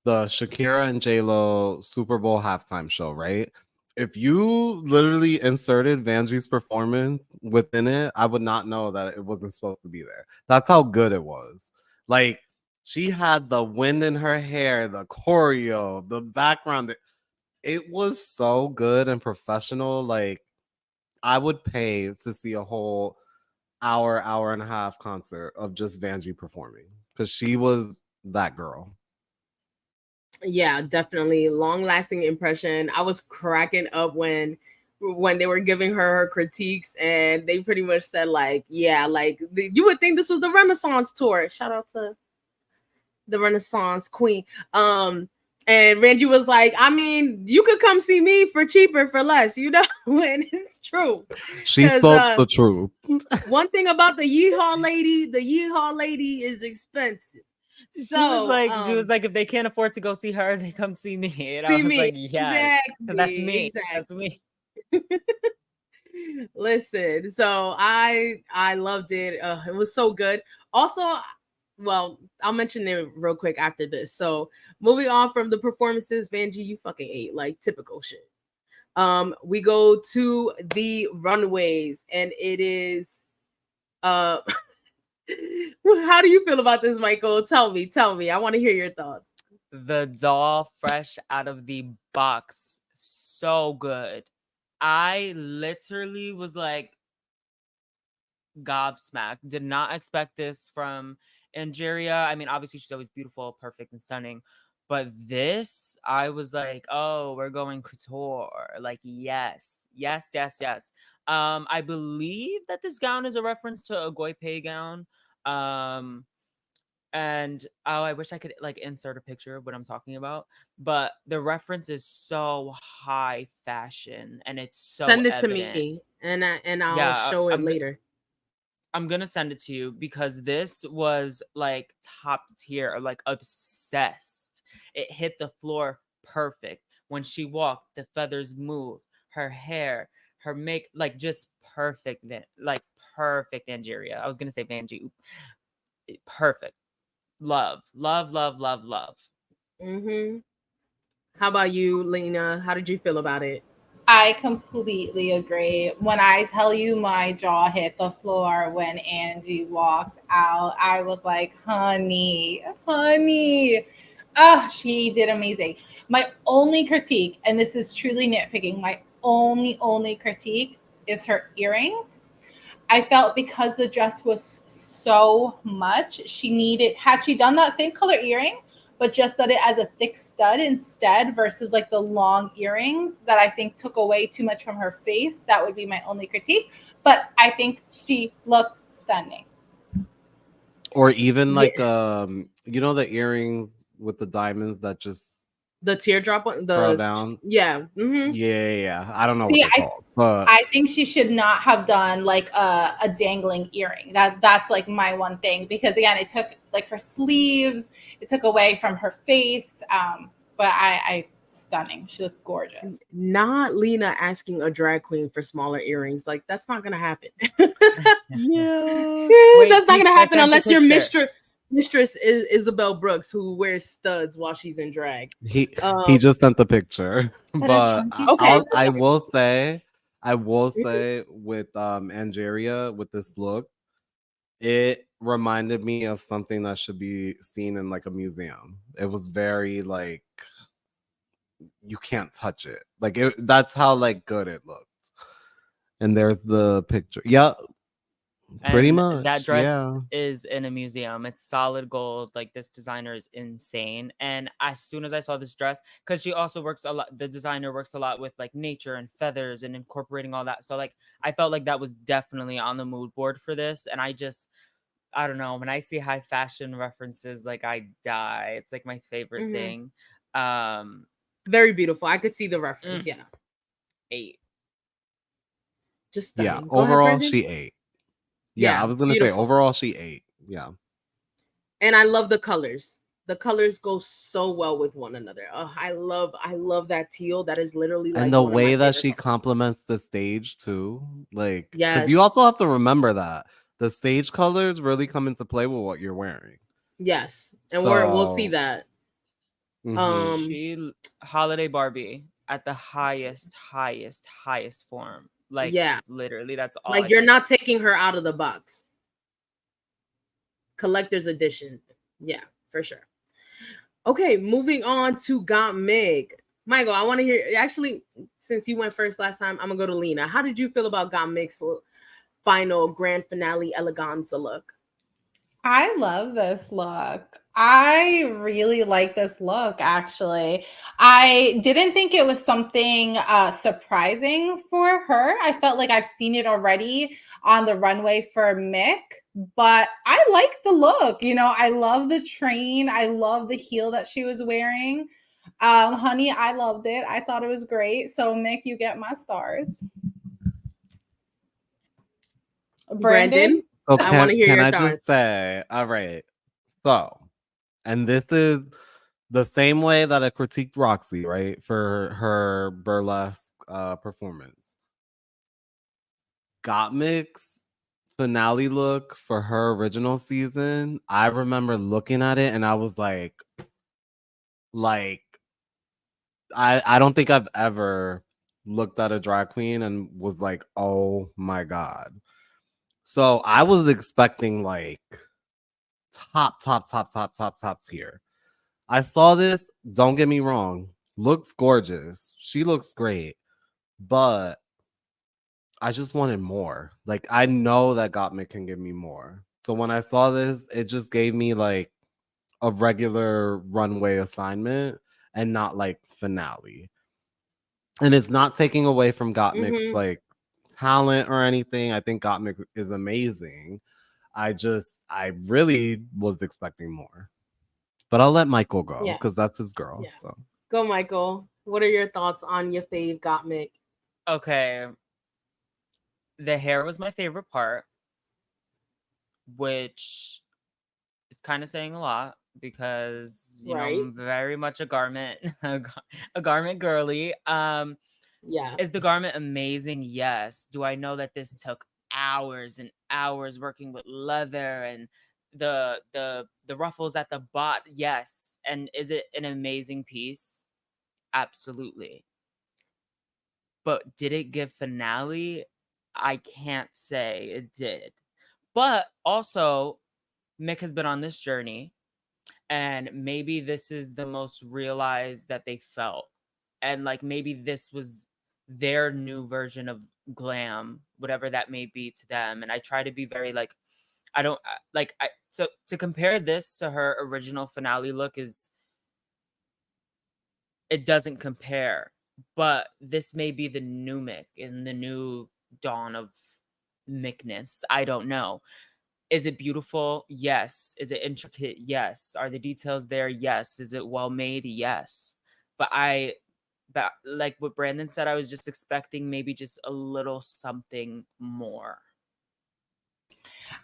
Shakira and J-Lo Super Bowl halftime show, right? If you literally inserted Vanjie's performance within it, I would not know that it wasn't supposed to be there. That's how good it was. Like, she had the wind in her hair, the choreo, the background. It was so good and professional. Like, I would pay to see a whole hour and a half concert of just Vanjie performing, because she was that girl.
Yeah, definitely long lasting impression. I was cracking up when when they were giving her critiques, and they pretty much said like, yeah, like you would think this was the Renaissance tour. Shout out to the Renaissance Queen. And Vanjie was like, I mean, you could come see me for cheaper, for less, you know, and it's true.
She
'Cause,
spoke the truth.
One thing about the Yeehaw lady is expensive. So
she was like, if they can't afford to go see her, they come see me. And I
see
was
me.
like, yes, because that's
Exactly.
me.
Exactly.
That's me.
Listen, so I loved it. It was so good. Also, well, I'll mention it real quick after this. So moving on from the performances, Vanjie, you fucking ate like typical shit. We go to the runways, and it is how do you feel about this, Michael? Tell me. I want to hear your thoughts.
The doll fresh out of the box. So good. I literally was like gobsmacked. Did not expect this from Angera. I mean, obviously she's always beautiful, perfect, and stunning. But this, I was like, oh, we're going couture. Like, yes. I believe that this gown is a reference to a Goipe gown. And I wish I could like insert a picture of what I'm talking about, but the reference is so high fashion and it's so
Send it
evident.
to me, and I'll show it later.
I'm gonna send it to you because this was like top tier, like obsessed. It hit the floor perfect. When she walked, the feathers moved, her hair, her make, like just perfect, like perfect Angera. I was gonna say Vanjie. Perfect. Love.
Mm-hmm. How about you, Lina? How did you feel about it?
I completely agree. When I tell you my jaw hit the floor when Angie walked out, I was like, honey. Oh, she did amazing. My only critique, and this is truly nitpicking, my only critique is her earrings. I felt because the dress was so much, had she done that same color earring, but just done it as a thick stud instead versus like the long earrings that I think took away too much from her face, that would be my only critique. But I think she looked stunning.
Or even like you know, the earrings with the diamonds that just
the teardrop one,
down.
Yeah. Mm-hmm.
Yeah. I don't know what they're called, but
I think she should not have done like a dangling earring. That's like my one thing, because again, it took like her sleeves, it took away from her face. But I stunning. She looked gorgeous.
Not Lina asking a drag queen for smaller earrings. Like, that's not gonna happen.
yeah.
Wait,
that's not gonna happen unless your
picture.
mistress is Isabel Brooks, who wears studs while she's in drag.
He just sent the picture, but
Okay.
I will say with Angera, with this look, it reminded me of something that should be seen in like a museum. It was very like, you can't touch it. Like that's how like good it looked. And there's the picture. Yeah. Pretty much.
That dress
yeah.
is in a museum. It's solid gold. Like, this designer is insane. And as soon as I saw this dress, because she also works a lot, the designer works a lot with like nature and feathers and incorporating all that. So like, I felt like that was definitely on the mood board for this. And I don't know, when I see high fashion references, like I die. It's like my favorite thing.
Very beautiful. I could see the reference. Yeah.
8.
Just stunning.
Yeah.
Go
Overall,
ahead,
she 8. Yeah, I was gonna
beautiful.
say overall she 8. Yeah.
And I love the colors. The colors go so well with one another. Oh, I love that teal. That is literally like,
and the way that she complements the stage too. Like, because you also have to remember that the stage colors really come into play with what you're wearing.
Yes. And we'll see that.
She Holiday Barbie at the highest form. Like,
yeah,
literally, that's all.
Like, you're not taking her out of the box. Collector's edition. Yeah, for sure. Okay, moving on to Gottmik. Michael, I want to hear, actually, since you went first last time, I'm gonna go to Lina. How did you feel about Gottmik's final grand finale eleganza look?
I love this look. I really like this look, actually. I didn't think it was something surprising for her. I felt like I've seen it already on the runway for Mick, but I like the look. You know, I love the train. I love the heel that she was wearing. Honey, I loved it. I thought it was great. So, Mick, you get my stars. Brandon?
So
I want to hear
can
your
I
thoughts.
just say, all right, so, and this is the same way that I critiqued Roxy, right, for her burlesque performance. Gottmik's finale look for her original season, I remember looking at it and I was like I don't think I've ever looked at a drag queen and was like, oh my god. So I was expecting like top tier. I saw this, don't get me wrong, looks gorgeous. She looks great, but I just wanted more. Like I know that Gottmik can give me more. So when I saw this, it just gave me like a regular runway assignment and not like finale. And it's not taking away from Gottmik's like talent or anything. I think Gottmik is amazing. I really was expecting more. But I'll let Michael go because that's his girl.
Yeah.
So
Go, Michael. What are your thoughts on your fave Gottmik?
Okay. The hair was my favorite part, which is kind of saying a lot because you know I'm very much a garment a garment girly.
Yeah.
Is the garment amazing? Yes. Do I know that this took hours and hours working with leather and the ruffles at the bot? Yes. And is it an amazing piece? Absolutely. But did it give finale? I can't say it did. But also, Mick has been on this journey, and maybe this is the most realized that they felt. And like maybe this was their new version of glam, whatever that may be to them. And I try to be very like, I don't like, I so to compare this to her original finale look is, it doesn't compare. But this may be the new Mick in the new dawn of Mickness. I don't know. Is it beautiful? Yes. Is it intricate? Yes. Are the details there? Yes. Is it well made? Yes. But like what Brandon said, I was just expecting maybe just a little something more.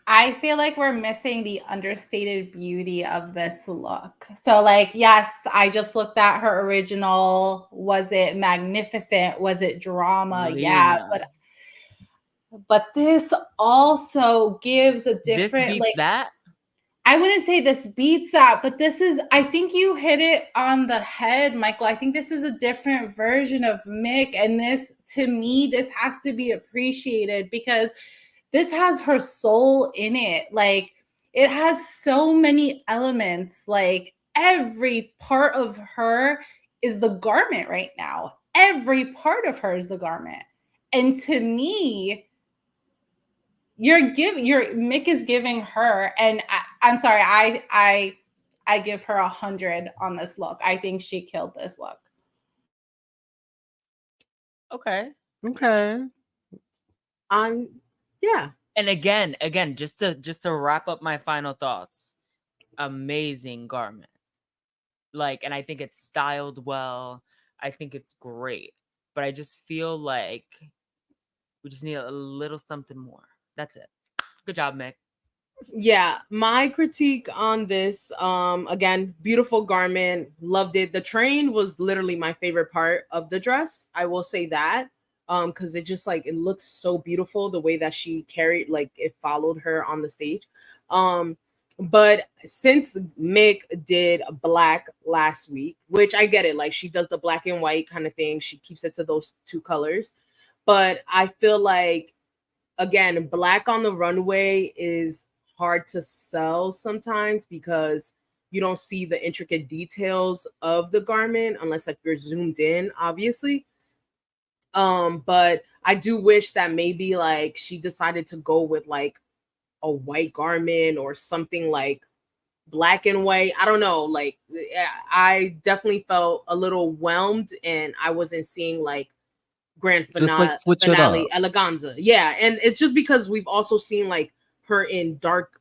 I feel like we're missing the understated beauty of this look. So, like, yes, I just looked at her original. Was it magnificent? Was it drama? Yeah,
Lina.
but this also gives a
This
different
beats
like.
that.
I wouldn't say this beats that, but this is, I think you hit it on the head, Michael. I think this is a different version of Mick. And this, to me, this has to be appreciated because this has her soul in it. Like, it has so many elements. Like, every part of her is the garment right now. Every part of her is the garment. And to me, your Mick is giving her, and I'm sorry, I give her 100 on this look. I think she killed this look.
Okay.
Yeah.
And again, just to wrap up my final thoughts, amazing garment. Like, and I think it's styled well. I think it's great. But I just feel like we just need a little something more. That's it. Good job, Mick.
Yeah, my critique on this, again, beautiful garment, loved it. The train was literally my favorite part of the dress. I will say that. Because it just like it looks so beautiful the way that she carried, like it followed her on the stage. But since Mick did black last week, which I get it, like she does the black and white kind of thing, she keeps it to those two colors. But I feel like, again, black on the runway is hard to sell sometimes because you don't see the intricate details of the garment unless like you're zoomed in, obviously. But I do wish that maybe like she decided to go with like a white garment or something like black and white. I don't know. Like, I definitely felt a little whelmed, and I wasn't seeing like grand
Just like
finale,
switch it up.
eleganza. Yeah, and it's just because we've also seen like her in dark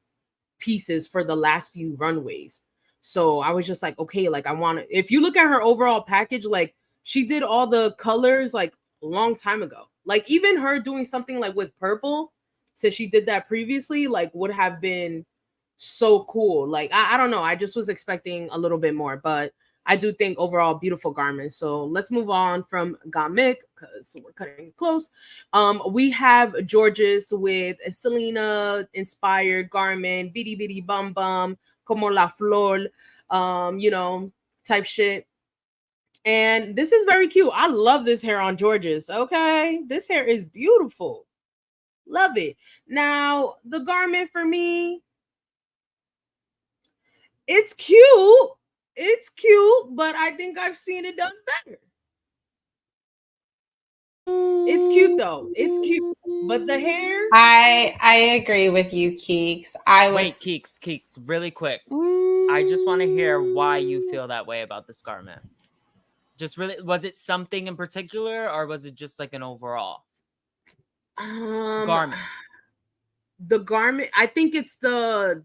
pieces for the last few runways. So I was just like, okay, like I want to. If you look at her overall package, like she did all the colors like a long time ago. Like even her doing something like with purple, since she did that previously, like would have been so cool. Like I don't know. I just was expecting a little bit more, but I do think overall beautiful garments. So let's move on from Gottmik because we're cutting it close. We have Georges with a Selena inspired garment, bitty bitty bum bum, como la flor, you know, type shit. And this is very cute. I love this hair on Georges. Okay, this hair is beautiful. Love it. Now the garment for me, it's cute. It's cute, but I think I've seen it done better. It's cute though. It's cute. But the hair,
I agree with you, Keeks.
Wait, Keeks, really quick. I just want to hear why you feel that way about this garment. Just really, was it something in particular, or was it just like an overall garment?
The garment, I think it's the,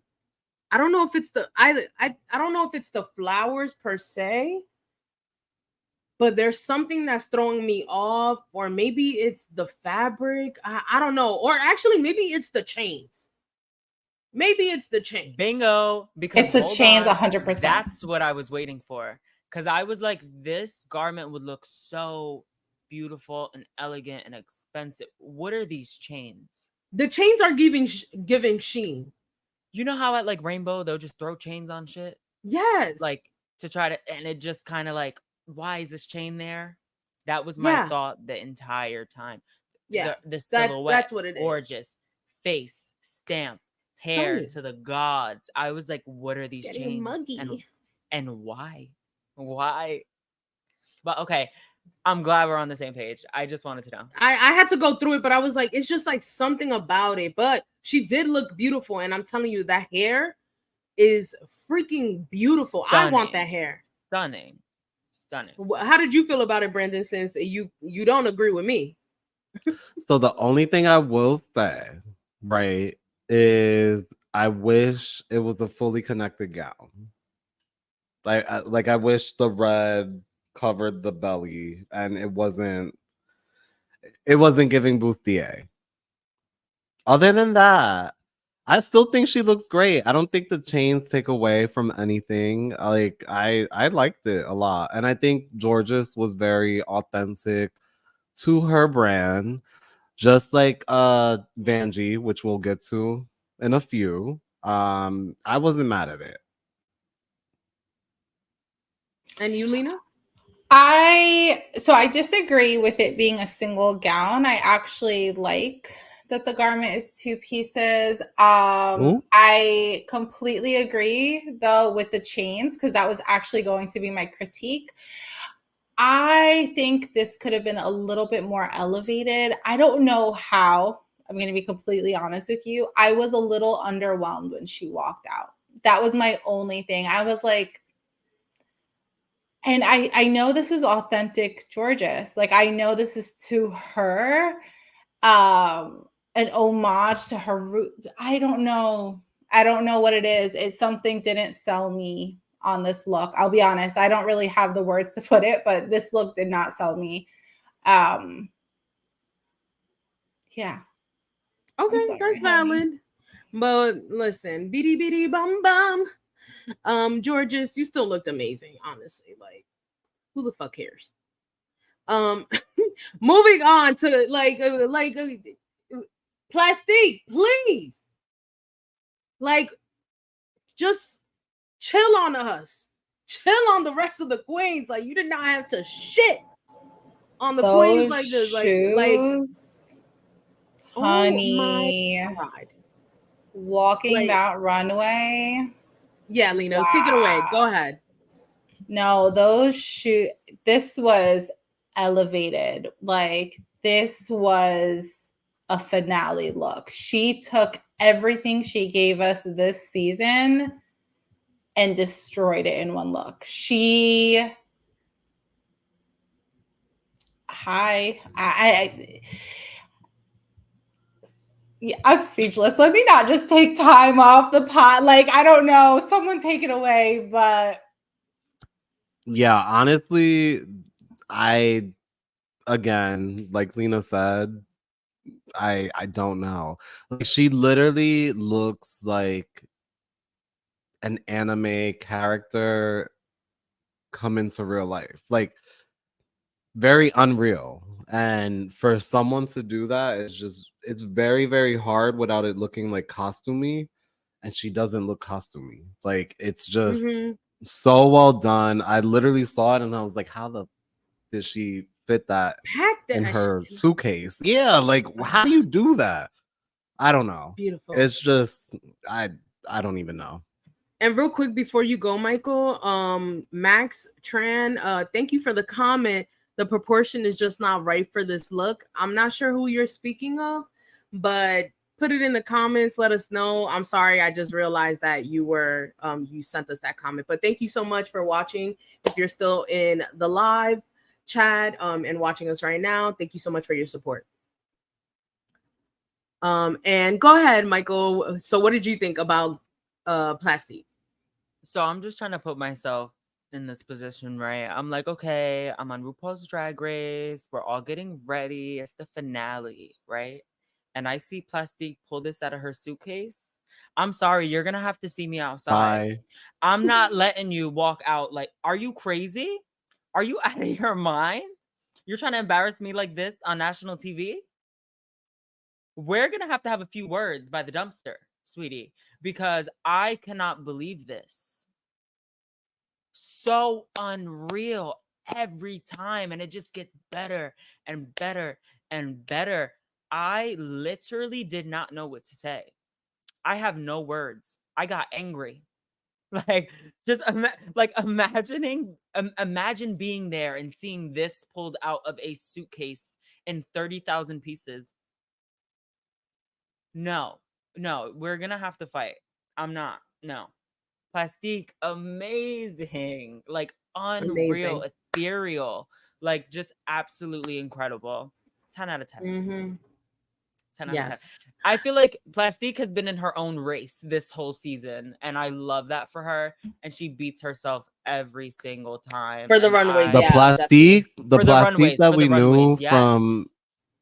I don't know if it's the, I don't know if it's the flowers per se, but there's something that's throwing me off, or maybe it's the fabric. I don't know, or actually maybe it's the chains. Maybe it's the chains.
Bingo, because
It's the chains 100%.
That's what I was waiting for. Because I was like, this garment would look so beautiful and elegant and expensive. What are these chains?
The chains are giving sheen.
You know how at like Rainbow they'll just throw chains on shit?
Yes.
Like to try to, and it just kind of like, why is this chain there? That was my thought the entire time.
Yeah.
The silhouette,
that's what it is.
Gorgeous. Face, stamp, hair
Stunning.
to the gods. I was like, what are these chains?
Muggy.
And why? Why? But okay, I'm glad we're on the same page. I just wanted to know.
I had to go through it, but I was like, it's just like something about it. But she did look beautiful, and I'm telling you, that hair is freaking beautiful.
Stunning.
I want that hair.
Stunning.
How did you feel about it, Brandon? Since you don't agree with me.
So the only thing I will say, right, is I wish it was a fully connected gown. Like I wish the red covered the belly and it wasn't giving bustier. Other than that, I still think she looks great. I don't think the chains take away from anything. Like I liked it a lot. And I think Georges was very authentic to her brand, just like Vanjie, which we'll get to in a few. I wasn't mad at it.
And you, Lina?
I disagree with it being a single gown. I actually like that the garment is two pieces. I completely agree though with the chains, because that was actually going to be my critique. I think this could have been a little bit more elevated. I don't know how. I'm going to be completely honest with you. I was a little underwhelmed when she walked out. That was my only thing. I was like, and I know this is authentic Georges. Like, I know this is to her, an homage to her root. I don't know what it is. It's something didn't sell me on this look. I'll be honest. I don't really have the words to put it, but this look did not sell me. Yeah.
Okay, that's valid. But listen, bitty bitty bum bum. Georges, you still looked amazing, honestly. Like, who the fuck cares? Moving on to plastique, please. Like, just chill on us. Chill on the rest of the queens. Like, you did not have to shit on the queens like this.
Shoes,
honey.
Oh my God. Walking that runway.
Yeah, Lina, take it away. Go ahead.
No, those shoes, this was elevated. Like, this was a finale look. She took everything she gave us this season and destroyed it in one look. I'm speechless. Let me not just take time off the pot. Like, I don't know. Someone take it away, but
Yeah, honestly, again, like Lina said, I don't know. Like, she literally looks like an anime character come into real life. Like, very unreal. And for someone to do that is just, it's very, very hard without it looking like costumey. And she doesn't look costumey. Like, it's just so well done. I literally saw it and I was like, how the did she fit that
Pack
in
that
her
shit.
suitcase? Yeah, like how do you do that? I don't know.
Beautiful.
It's just I don't even know.
And real quick before you go, Michael, Max Tran, thank you for the comment. The proportion is just not right for this look. I'm not sure who you're speaking of, but put it in the comments. Let us know. I'm sorry, I just realized that you were you sent us that comment. But thank you so much for watching. If you're still in the live chat and watching us right now, thank you so much for your support. And go ahead, Michael. So what did you think about Plastique?
So I'm just trying to put myself in this position, right? I'm like, okay, I'm on RuPaul's Drag Race. We're all getting ready. It's the finale, right? And I see Plastique pull this out of her suitcase. I'm sorry, you're gonna have to see me outside.
Bye.
I'm not letting you walk out. Like, are you crazy? Are you out of your mind? You're trying to embarrass me like this on national TV? We're gonna have to have a few words by the dumpster, sweetie, because I cannot believe this. So unreal every time, and it just gets better and better and better. I literally did not know what to say. I have no words. I got angry. Like, just imagine being there and seeing this pulled out of a suitcase in 30,000 pieces. No, we're gonna have to fight. I'm not. No. Plastique, amazing. Like, unreal,
Amazing.
ethereal. Like, just absolutely incredible. 10 out of 10. 10 out of 10.
Yes.
I feel like Plastique has been in her own race this whole season, and I love that for her. And she beats herself every single time.
For the
and
runways,
The
yeah,
plastique, the
For the
plastique
runways,
that
for
we
the runways,
knew
yes.
from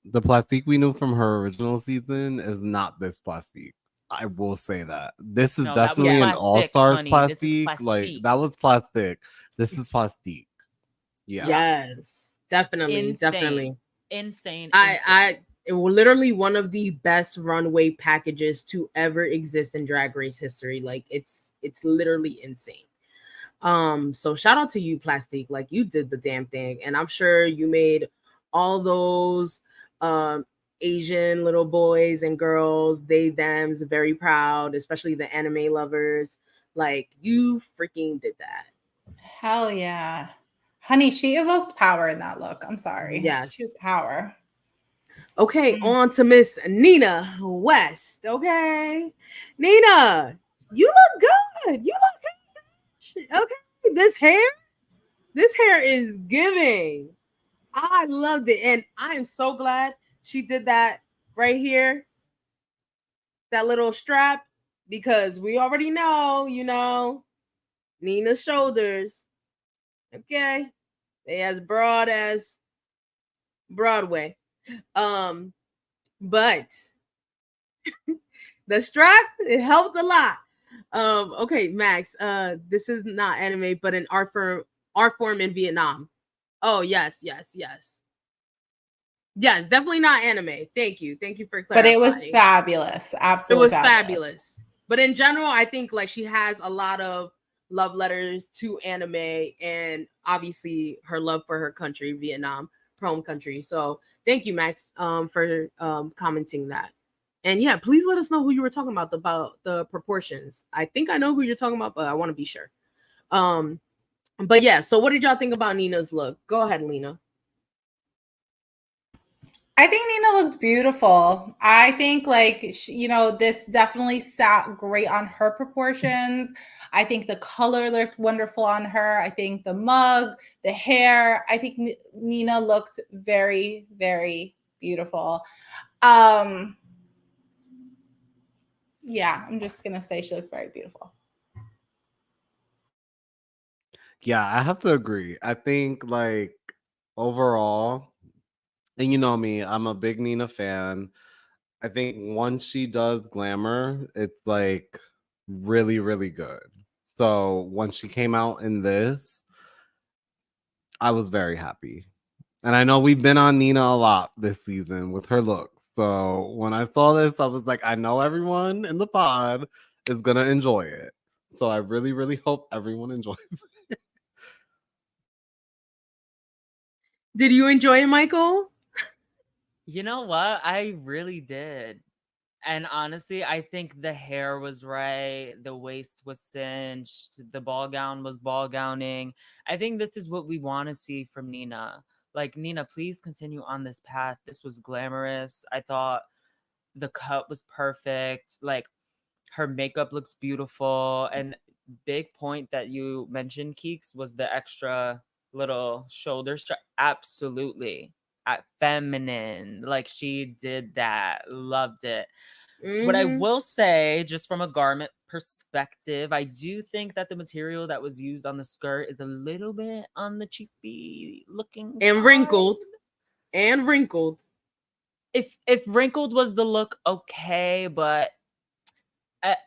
the plastique we knew from her original season is not this plastique. I will say that. This is
No, that was
definitely an
plastic,
all-stars
honey. This is
plastique. Like,
plastique.
that was plastic. This is plastique. Yeah.
Yes, definitely,
Insane.
definitely.
Insane.
It was literally one of the best runway packages to ever exist in Drag Race history. Like, it's literally insane. So shout out to you, Plastique. Like, you did the damn thing, and I'm sure you made all those Asian little boys and girls, they them's very proud, especially the anime lovers. Like, you freaking did that.
hell yeah. Honey, she evoked power in that look. I'm sorry.
Yes.
She was power.
Okay, on to Miss Nina West. Okay, Nina, you look good. You look good. Okay, this hair is giving. I loved it, and I am so glad she did that right here, that little strap, because we already know, Nina's shoulders. Okay, they as broad as Broadway. But the strap, it helped a lot. Okay, Max, this is not anime, but an art form in Vietnam. Oh, yes. Yes, definitely not anime. Thank you for clarifying.
But it was fabulous. Absolutely,
it was fabulous. But in general, I think like she has a lot of love letters to anime, and obviously her love for her country, Vietnam, her home country. So thank you, Max, for commenting that. And yeah, please let us know who you were talking about the proportions. I think I know who you're talking about, but I want to be sure. But yeah, so what did y'all think about Nina's look? Go ahead, Lina.
I think Nina looked beautiful. I think this definitely sat great on her proportions. I think the color looked wonderful on her. I think the mug, the hair, I think Nina looked very, very beautiful. Yeah, I'm just going to say she looked very beautiful.
Yeah, I have to agree. I think like overall, and you know me, I'm a big Nina fan. I think once she does glamour, it's like really, really good. So once she came out in this, I was very happy. And I know we've been on Nina a lot this season with her looks. So when I saw this, I was like, I know everyone in the pod is going to enjoy it. So I really, really hope everyone enjoys it.
Did you enjoy it, Michael?
You know what? I really did. And honestly, I think the hair was right, the waist was cinched, the ball gown was ball gowning. I think this is what we want to see from Nina. Like, Nina, please continue on this path. This was glamorous. I thought the cut was perfect. Like, her makeup looks beautiful. And big point that you mentioned, Keeks, was the extra little shoulder strap. Absolutely. Feminine. Like, she did that. Loved it. What I will say, just from a garment perspective, I do think that the material that was used on the skirt is a little bit on the cheapy looking
And
side.
wrinkled. And wrinkled.
If wrinkled was the look, okay, but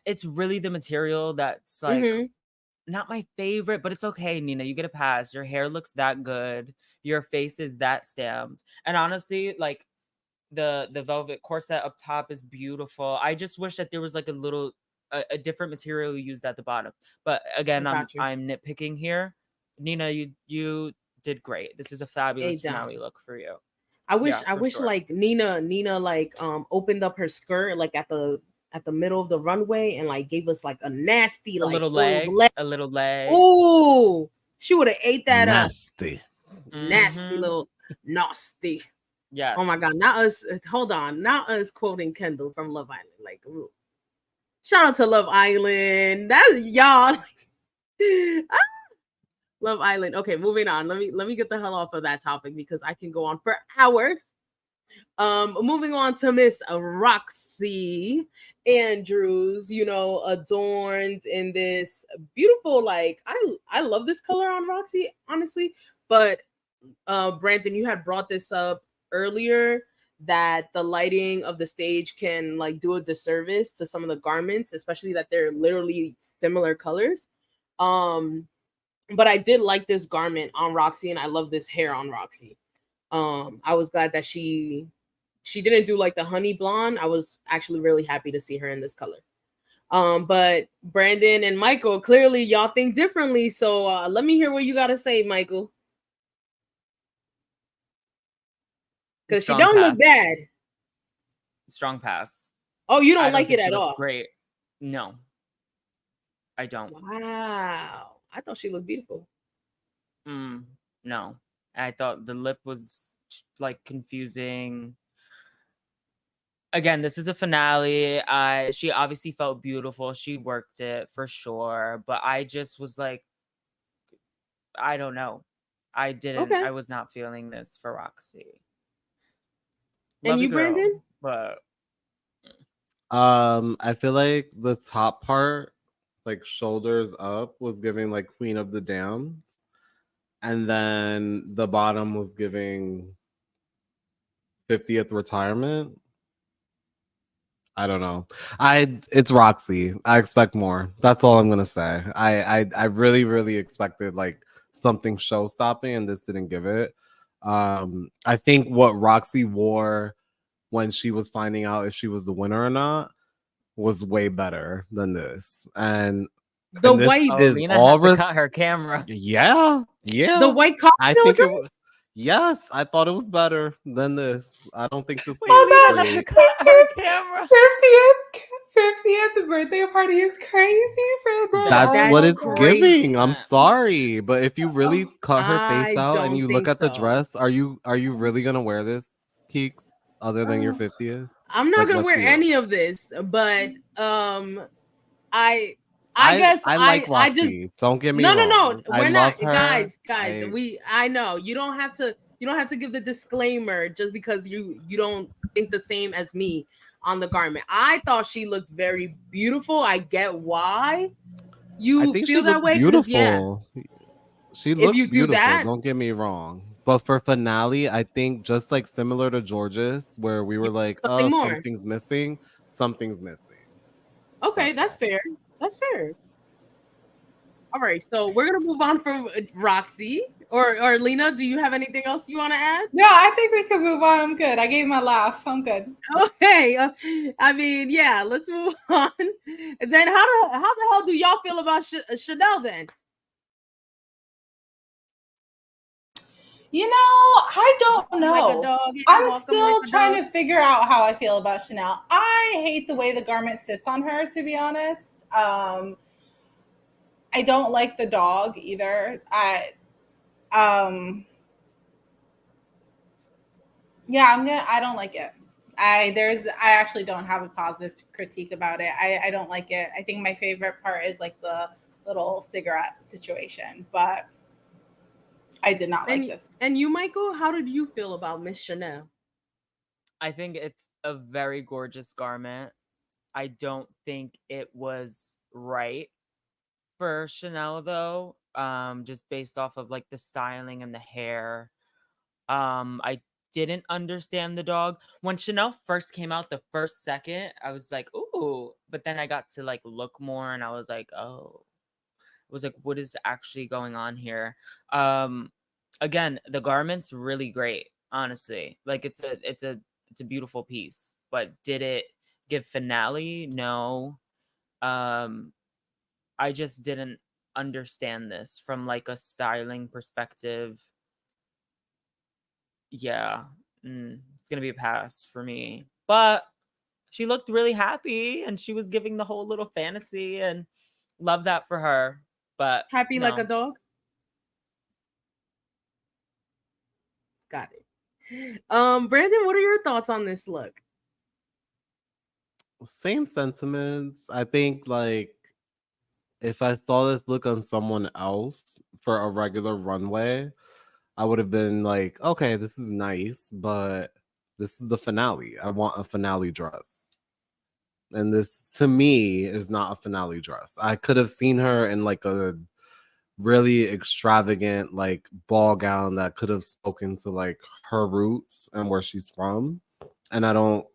it's really the material that's like not my favorite, but it's okay, Nina. You get a pass. Your hair looks that good. Your face is that stamped. And honestly, like the velvet corset up top is beautiful. I just wish that there was like a different material used at the bottom. But again, I'm nitpicking here. Nina, you did great. This is a fabulous finale look for you.
I wish sure. Like Nina like opened up her skirt like at the middle of the runway and like gave us like a nasty like
little leg.
Oh, she would have ate that
nasty.
Up. Nasty little nasty.
Yeah.
Oh my god, not us. Hold on, not us quoting Kendall from Love Island. Like, ooh. Shout out to Love Island. That's y'all. Love Island. Okay, moving on. Let me get the hell off of that topic because I can go on for hours. Moving on to Miss Roxy Andrews, adorned in this beautiful, like I love this color on Roxy, honestly. But Brandon, you had brought this up earlier that the lighting of the stage can like do a disservice to some of the garments, especially that they're literally similar colors. But I did like this garment on Roxy, and I love this hair on Roxy. I was glad that she didn't do like the honey blonde. I was actually really happy to see her in this color. But Brandon and Michael, clearly y'all think differently. So let me hear what you got to say, Michael. Because she don't look bad.
Strong pass.
Oh, you don't like it at all?
Great. No, I don't.
Wow. I thought she looked beautiful.
No. I thought the lip was like confusing. Again, this is a finale. She obviously felt beautiful. She worked it for sure. But I just was like, I don't know. I didn't. Okay. I was not feeling this for Roxy.
And you, girl, Brandon?
But
I feel like the top part, like shoulders up, was giving like Queen of the Damned, and then the bottom was giving 50th retirement. I don't know. It's Roxy. I expect more. That's all I'm gonna say. I really, really expected like something show stopping, and this didn't give it. I think what Roxy wore when she was finding out if she was the winner or not was way better than this. And
the white
is Lina all had to cut her camera.
Yeah.
The white cocktail dress?
It was. Yes, I thought it was better than this. I don't think this
was great. 50th birthday party is crazy, bro.
That's what it's giving. I'm sorry, but if you really cut her face out and you look at the dress, are you really gonna wear this, Keeks? other than your 50th?
I'm not
Like,
gonna
what's
wear
new?
any of this, but I guess
I like
I just
Roxy. Don't get me
no
wrong. I
we're not
love her.
guys I know you don't have to give the disclaimer just because you don't think the same as me on the garment. I thought she looked very beautiful. I get why
I
you
think she
feel that
looks
way because yeah,
beautiful. She
if
looks
you do
beautiful.
that,
Don't get me wrong. But for finale, I think just like similar to George's, where we were like,
something
oh,
more.
something's missing. Something's missing.
Okay,
That's
that's
all.
fair. That's fair. All right, so we're gonna move on from Roxy or Lina. Do you have anything else you want to add?
No, I think we can move on. I'm good. I gave my laugh. I'm good.
Okay, I mean, yeah, let's move on. And then how the hell do y'all feel about Chanel then?
You know, I don't
Like a
know.
dog, yeah,
I'm
walk 'em like
still
a
trying
dog.
to figure out how I feel about Chanel. I hate the way the garment sits on her, to be honest. I don't like the dog either. Um, yeah, I don't like it. I actually don't have a positive critique about it. I don't like it. I think my favorite part is like the little cigarette situation, but I did not like this.
And you, Michael, how did you feel about Miss Chanel?
I think it's a very gorgeous garment. I don't think it was right for Chanel though. Just based off of like the styling and the hair. I didn't understand the dog. When Chanel first came out the first second, I was like, ooh, but then I got to like look more and I was like, oh. I was like, what is actually going on here? Um Again, the garment's really great, honestly. Like it's a beautiful piece. But did it give finale? No. Um I just didn't understand this from like a styling perspective. Yeah, it's gonna be a pass for me. But she looked really happy and she was giving the whole little fantasy and love that for her. But
Happy like a
no.
dog? Got it. Brandon, what are your thoughts on this look?
Same sentiments. I think like if I saw this look on someone else for a regular runway, I would have been like, okay, this is nice, but this is the finale. I want a finale dress. And this to me is not a finale dress. I could have seen her in like a really extravagant like ball gown that could have spoken to like her roots and where she's from. And I don't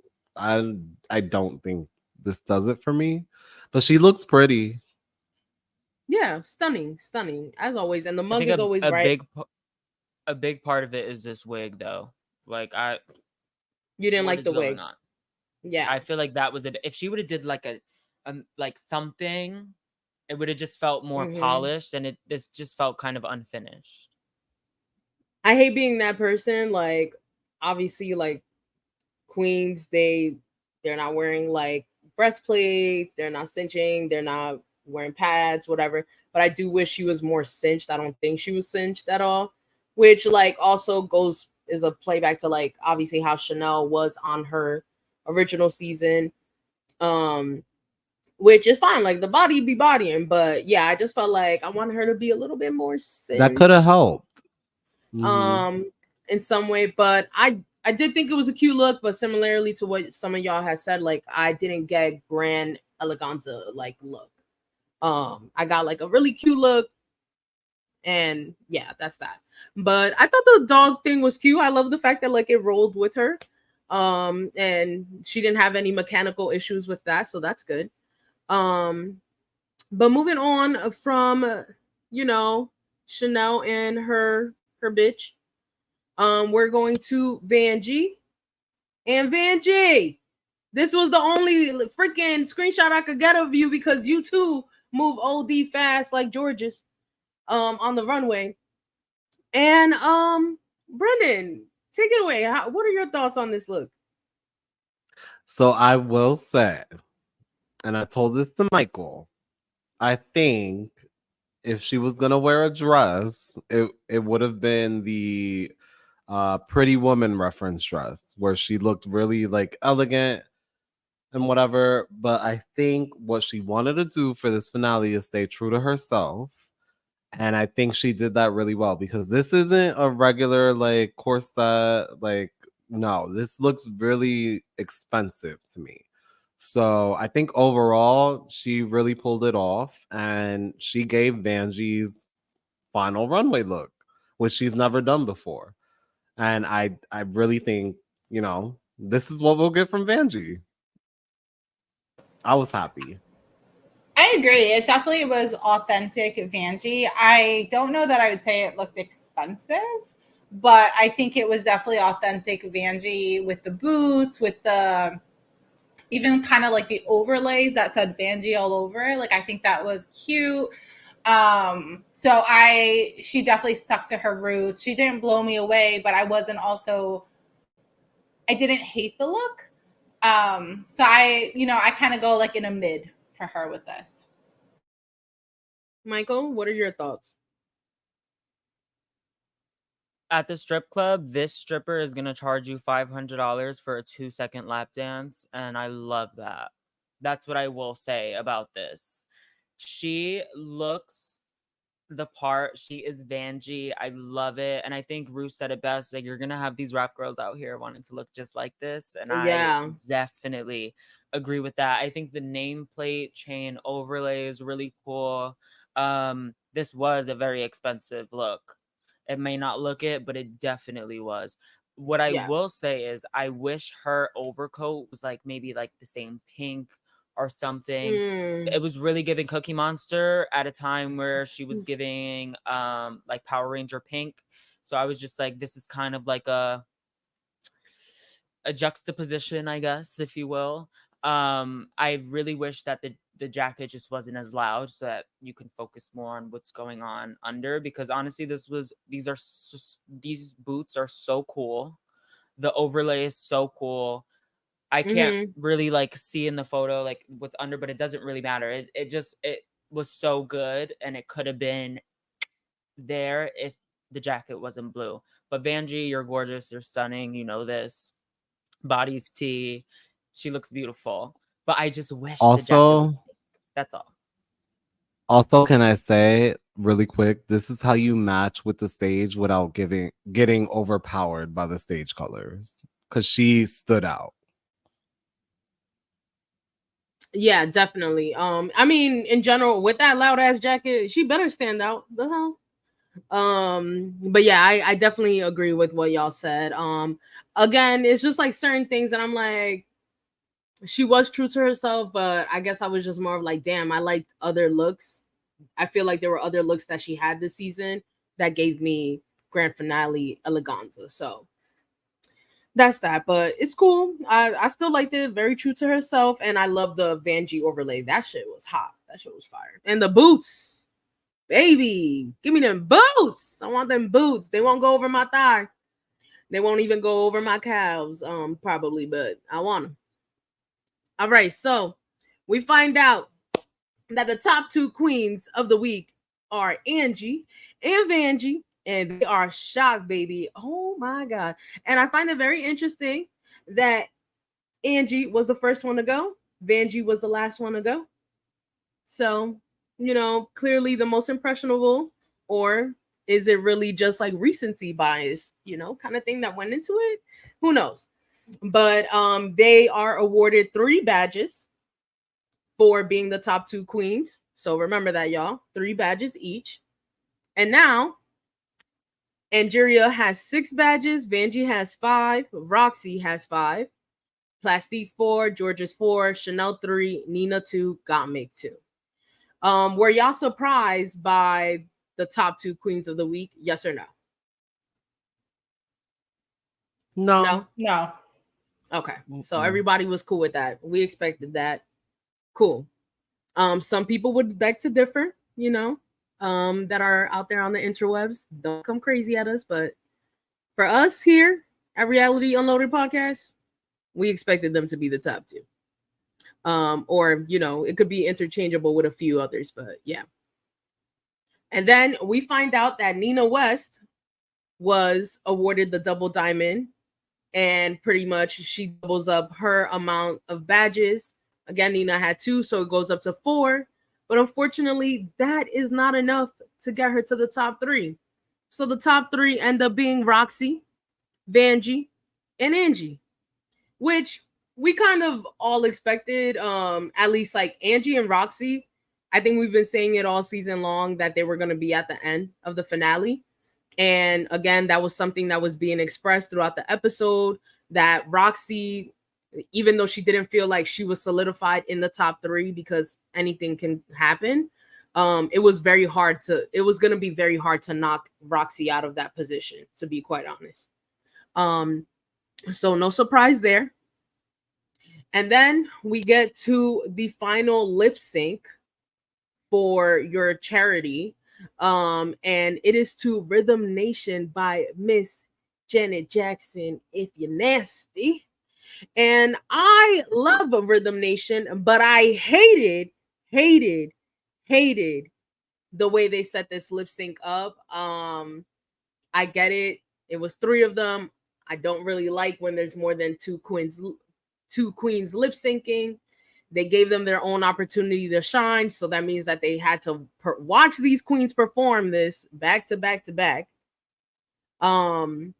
think this does it for me. But she looks pretty.
Yeah, stunning, as always, and the
I
mug
think
is always
a
right.
big part of it is this wig though. Like
You didn't
what
like
is
the
going
wig,
on?
yeah.
I feel like that was it. If she would have did like a like something, it would have just felt more polished and this just felt kind of unfinished.
I hate being that person. Like, obviously, like queens, they're not wearing like breastplates, they're not cinching, they're not wearing pads, whatever. But I do wish she was more cinched. I don't think she was cinched at all, which like also goes is a playback to like obviously how Chanel was on her original season. Which is fine, like the body be bodying, but yeah, I just felt like I wanted her to be a little bit more
That could have
cinched.
helped.
In some way, but I did think it was a cute look, but similarly to what some of y'all had said, like I didn't get grand eleganza like look. I got like a really cute look, and yeah, that's that. But I thought the dog thing was cute. I love the fact that like it rolled with her, and she didn't have any mechanical issues with that, so that's good. But moving on from you know Chanel and her bitch. We're going to Vanjie. And Vanjie, this was the only freaking screenshot I could get of you because you too move OD fast like George's on the runway. And Brendan, take it away. What are your thoughts on this look?
So I will say, and I told this to Michael, I think if she was gonna wear a dress, it would have been the Pretty Woman reference dress where she looked really like elegant and whatever. But I think what she wanted to do for this finale is stay true to herself. And I think she did that really well because this isn't a regular like corset. Like, no, this looks really expensive to me. So I think overall she really pulled it off and she gave Vanjie's final runway look, which she's never done before. And I really think, this is what we'll get from Vanjie. I was happy.
I agree. It definitely was authentic Vanjie. I don't know that I would say it looked expensive, but I think it was definitely authentic Vanjie with the boots, with the even kind of like the overlay that said Vanjie all over it. Like I think that was cute. So she definitely stuck to her roots. She didn't blow me away, but I didn't hate the look. So I kind of go like in a mid for her with this.
Michael, what are your thoughts?
At the strip club, this stripper is going to charge you $500 for a 2-second lap dance. And I love that. That's what I will say about this. She looks the part. She is Vanjie. I love it. And I think Ruth said it best. Like, you're going to have these rap girls out here wanting to look just like this. And I definitely agree with that. I think the nameplate chain overlay is really cool. This was a very expensive look. It may not look it, but it definitely was. What I will say is I wish her overcoat was like maybe like the same pink or something. It was really giving Cookie Monster at a time where she was giving like Power Ranger pink. So I was just like, this is kind of like a juxtaposition, I guess, if you will. I really wish that the jacket just wasn't as loud so that you can focus more on what's going on under, because honestly these boots are so cool. The overlay is so cool. I can't really like see in the photo like what's under, but it doesn't really matter. It was so good, and it could have been there if the jacket wasn't blue. But Vanjie, you're gorgeous, you're stunning, you know this. Body's tea. She looks beautiful. But I just wish the jacket was pink. That's all.
Also, can I say really quick, this is how you match with the stage without getting overpowered by the stage colors. Because she stood out.
Yeah, definitely. I mean, in general, with that loud ass jacket, she better stand out. The hell. But yeah, I definitely agree with what y'all said. Again, it's just like certain things that I'm like, she was true to herself, but I guess I was just more of like, damn, I liked other looks. I feel like there were other looks that she had this season that gave me grand finale eleganza. So that's that, but it's cool. I still liked it. Very true to herself, and I love the Vanjie overlay. That shit was hot. That shit was fire. And the boots, baby, give me them boots. I want them boots. They won't go over my thigh. They won't even go over my calves, probably, but I want them. All right, so we find out that the top two queens of the week are Angie and Vanjie, and they are shocked, baby. Oh my god. And I find it very interesting that Angie was the first one to go, Vanjie was the last one to go. So, clearly the most impressionable, or is it really just like recency bias, kind of thing that went into it? Who knows? But they are awarded 3 badges for being the top 2 queens. So remember that, y'all. 3 badges each. And now Angera has 6 badges, Vanjie has 5, Roxy has 5, Plastique 4, George's 4, Chanel 3, Nina 2, Gottmik 2. Were y'all surprised by the top 2 queens of the week? Yes or no?
No.
Okay. So everybody was cool with that. We expected that. Cool. Some people would beg to differ, that are out there on the interwebs. Don't come crazy at us, but for us here at Reality Unloaded Podcast, we expected them to be the top 2. Or it could be interchangeable with a few others, but yeah. And then we find out that Nina West was awarded the double diamond, and pretty much she doubles up her amount of badges. Again, Lina had 2, so it goes up to 4. But unfortunately, that is not enough to get her to the top 3. So the top 3 end up being Roxy, Vanjie, and Angie, which we kind of all expected. At least like Angie and Roxy, I think we've been saying it all season long that they were going to be at the end of the finale. And again, that was something that was being expressed throughout the episode, that Roxy, even though she didn't feel like she was solidified in the top 3 because anything can happen, it was going to be very hard to knock Roxy out of that position, to be quite honest. So no surprise there. And then we get to the final lip sync for your charity. And it is to Rhythm Nation by Miss Janet Jackson, If You're Nasty. And I love Rhythm Nation, but I hated the way they set this lip sync up. I get it. It was 3 of them. I don't really like when there's more than 2 queens lip syncing. They gave them their own opportunity to shine, so that means that they had to watch these queens perform this back to back to back. And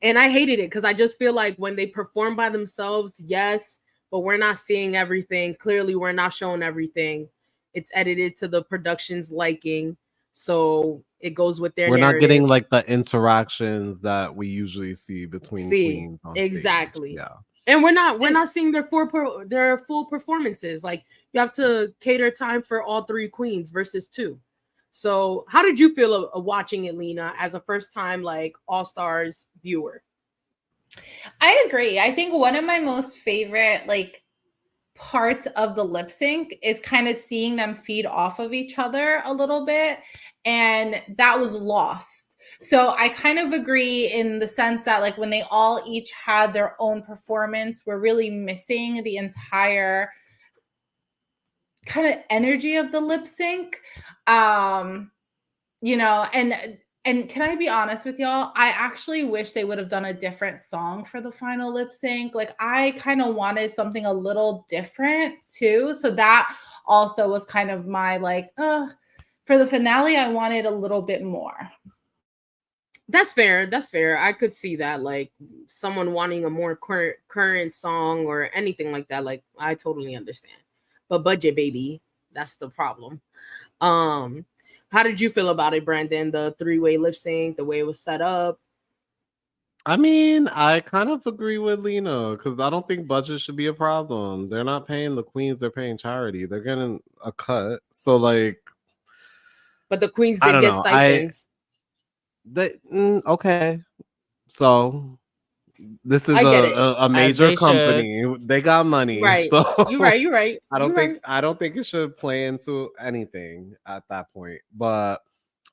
I hated it because I just feel like when they perform by themselves, yes, but we're not seeing everything. Clearly, we're not showing everything. It's edited to the production's liking, so it goes with their
We're
narrative.
not getting like the interactions that we usually see between queens on
exactly
stage. Yeah.
And we're not seeing their full performances. Like, you have to cater time for all 3 queens versus 2. So how did you feel of watching it, Lina, as a first time like All Stars viewer?
I agree. I think one of my most favorite like parts of the lip sync is kind of seeing them feed off of each other a little bit, and that was lost. So I kind of agree in the sense that like when they all each had their own performance, we're really missing the entire kind of energy of the lip sync. You know, and can I be honest with y'all? I actually wish they would have done a different song for the final lip sync. Like, I kind of wanted something a little different too. So that also was kind of my like, for the finale, I wanted a little bit more.
That's fair. That's fair. I could see that, like someone wanting a more current song or anything like that. Like, I totally understand. But budget, baby, that's the problem. How did you feel about it, Brandon? The 3-way lip sync, the way it was set up.
I mean, I kind of agree with Lina because I don't think budget should be a problem. They're not paying the queens; they're paying charity. They're getting a cut. So, like,
but the queens
I
did
don't
get
know.
stipends.
Okay. So this is
I get it.
a major
they
company. They got money.
Right.
So
You're right.
I don't think it should play into anything at that point. But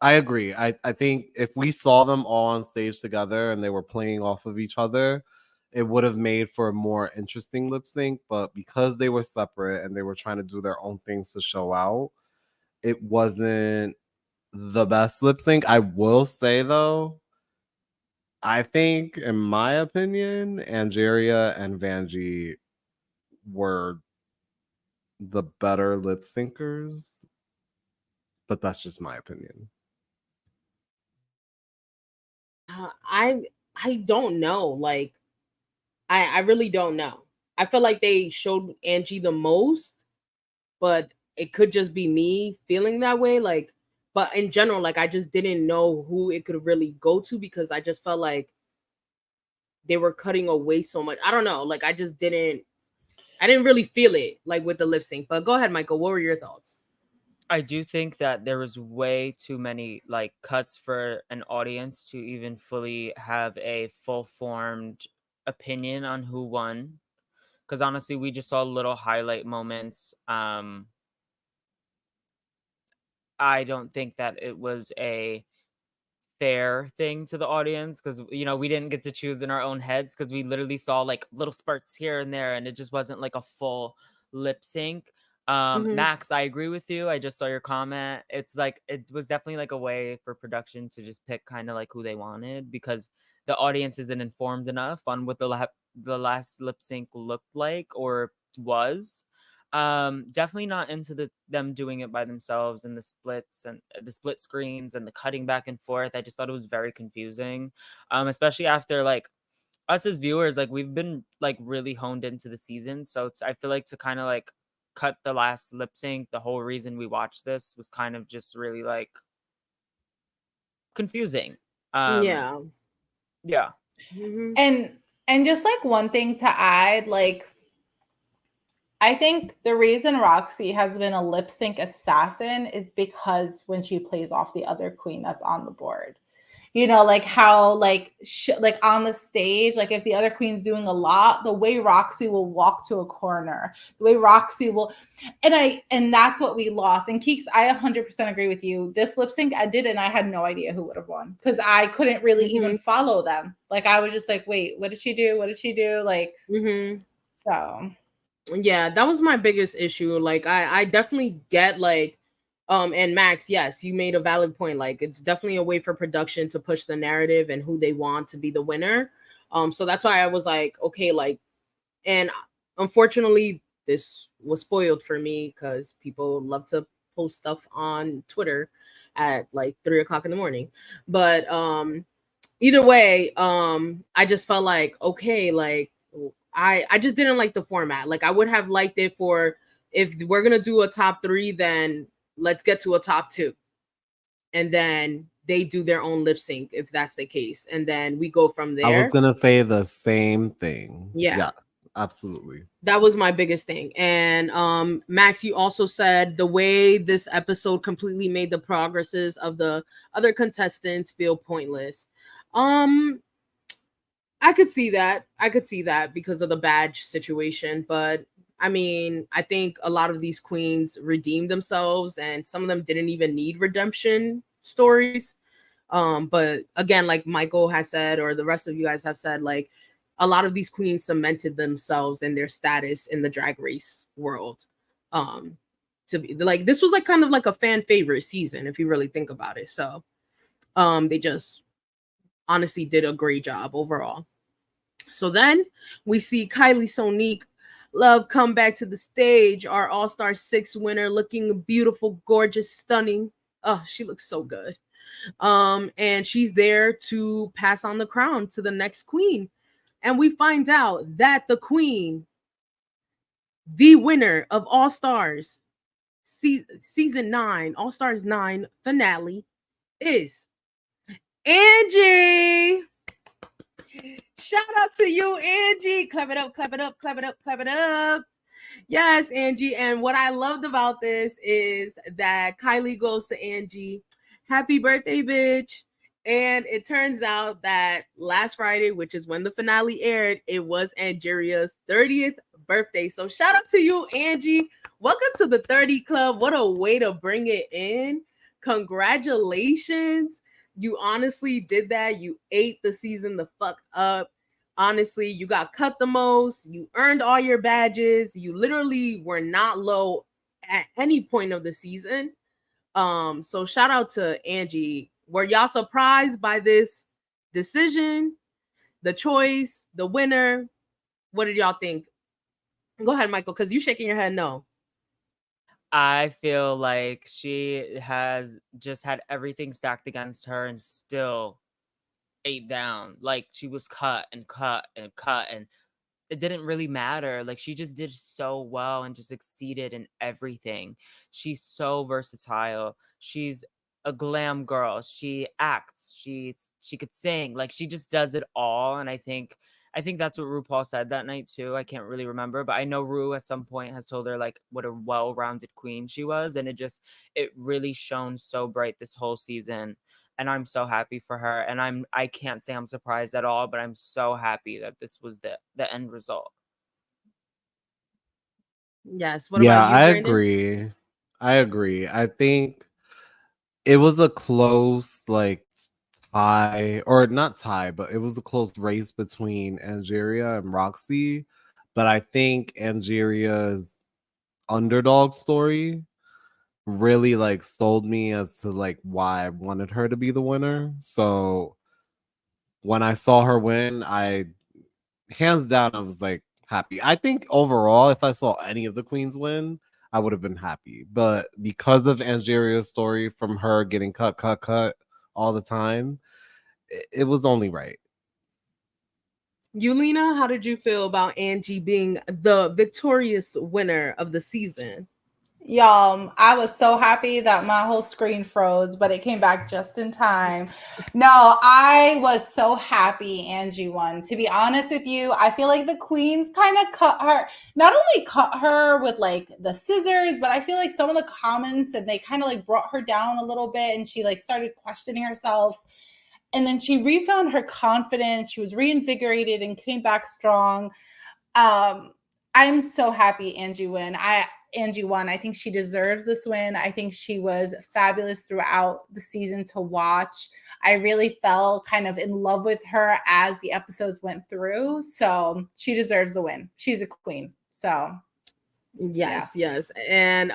I agree. I think if we saw them all on stage together and they were playing off of each other, it would have made for a more interesting lip sync. But because they were separate and they were trying to do their own things to show out, it wasn't the best lip sync. I will say though, I think, in my opinion, Angera and Vanjie were the better lip syncers, but that's just my opinion.
I don't know. Like, I really don't know. I feel like they showed Angie the most, but it could just be me feeling that way. Like, but in general, like, I just didn't know who it could really go to because I just felt like they were cutting away so much. I don't know. Like, I didn't really feel it like with the lip sync. But go ahead, Michael. What were your thoughts?
I do think that there was way too many like cuts for an audience to even fully have a full formed opinion on who won. Because honestly, we just saw little highlight moments. I don't think that it was a fair thing to the audience because we didn't get to choose in our own heads because we literally saw like little spurts here and there and it just wasn't like a full lip sync. Max, I agree with you. I just saw your comment. It's like it was definitely like a way for production to just pick kind of like who they wanted, because the audience isn't informed enough on what the last lip sync looked like or was. Definitely not into them doing it by themselves and the splits and the split screens and the cutting back and forth. I just thought it was very confusing. Especially after like us as viewers, like we've been like really honed into the season. So I feel like to kind of like cut the last lip sync, the whole reason we watched this was kind of just really like confusing.
Yeah.
Yeah.
And just like one thing to add, like I think the reason Roxy has been a lip sync assassin is because when she plays off the other queen that's on the board, you know, like how like like on the stage, like if the other queen's doing a lot, the way Roxy will walk to a corner, the way Roxy will, and that's what we lost. And Keeks, I 100% agree with you. This lip sync ended and I had no idea who would have won because I couldn't really even follow them. Like I was just like, wait, what did she do? What did she do? Like, so.
Yeah, that was my biggest issue. Like I definitely get like and Max, yes, you made a valid point. Like it's definitely a way for production to push the narrative and who they want to be the winner. So that's why I was like, okay, like, and unfortunately this was spoiled for me because people love to post stuff on Twitter at like 3 o'clock in the morning. But either way, I just felt like, okay, like I just didn't like the format. Like I would have liked it for, if we're gonna do a top 3, then let's get to a top 2. And then they do their own lip sync if that's the case. And then we go from there.
I was gonna say the same thing.
Yeah.
Absolutely.
That was my biggest thing. And Max, you also said the way this episode completely made the progresses of the other contestants feel pointless. I could see that. Because of the badge situation. But I mean, I think a lot of these queens redeemed themselves and some of them didn't even need redemption stories. But again, like Michael has said, or the rest of you guys have said, like a lot of these queens cemented themselves and their status in the drag race world. To be like, this was like kind of like a fan favorite season, if you really think about it. So they just honestly did a great job overall. So then we see Kylie Sonique Love come back to the stage, our All-Star 6 winner, looking beautiful, gorgeous, stunning. Oh, she looks so good. And she's there to pass on the crown to the next queen. And we find out that the queen, the winner of All Stars season 9, All Stars 9 finale, is Angie. Shout out to you, Angie. Clap it up, clap it up, clap it up, clap it up. Yes, Angie. And what I loved about this is that Kylie goes to Angie, happy birthday, bitch. And it turns out that last Friday, which is when the finale aired, it was Angeria's 30th birthday. So shout out to you, Angie. Welcome to the 30 Club. What a way to bring it in. Congratulations. You honestly did that. You ate the season the fuck up. Honestly, you got cut the most. You earned all your badges. You literally were not low at any point of the season. So shout out to Angie. Were y'all surprised by this decision, the choice, the winner? What did y'all think? Go ahead, Michael, because you shaking your head no.
I feel like she has just had everything stacked against her and still ate down. Like she was cut and cut and cut, and it didn't really matter. Like she just did so well and just exceeded in everything. She's so versatile. She's a glam girl. She acts. She could sing. Like she just does it all. And I think that's what RuPaul said that night too. I can't really remember, but I know Ru at some point has told her like what a well-rounded queen she was, and it really shone so bright this whole season. And I'm so happy for her. And I can't say I'm surprised at all, but I'm so happy that this was the end result.
Yes. What about you, Brandon?
I agree. I think it was a close like tie, or not tie, but it was a close race between Angera and Roxy. But I think Angeria's underdog story really like sold me as to like why I wanted her to be the winner. So when I saw her win, I hands down I was like happy. I think overall, if I saw any of the queens win, I would have been happy. But because of Angeria's story from her getting cut all the time, it was only right.
You, Lina, how did you feel about Angie being the victorious winner of the season?
Y'all, I was so happy that my whole screen froze, but it came back just in time. No, I was so happy Angie won. To be honest with you, I feel like the queens kind of cut her, not only cut her with like the scissors, but I feel like some of the comments and they kind of like brought her down a little bit and she like started questioning herself. And then she refound her confidence. She was reinvigorated and came back strong. I'm so happy Angie won. I think she deserves this win. I think she was fabulous throughout the season to watch. I really fell kind of in love with her as the episodes went through. So she deserves the win. She's a queen. So
yes. And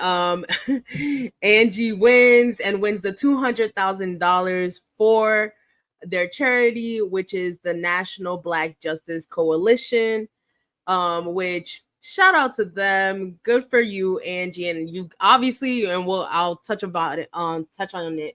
Angie wins the $200,000 for their charity, which is the National Black Justice Coalition. Which shout out to them. Good for you, Angie. And you obviously, and I'll touch on it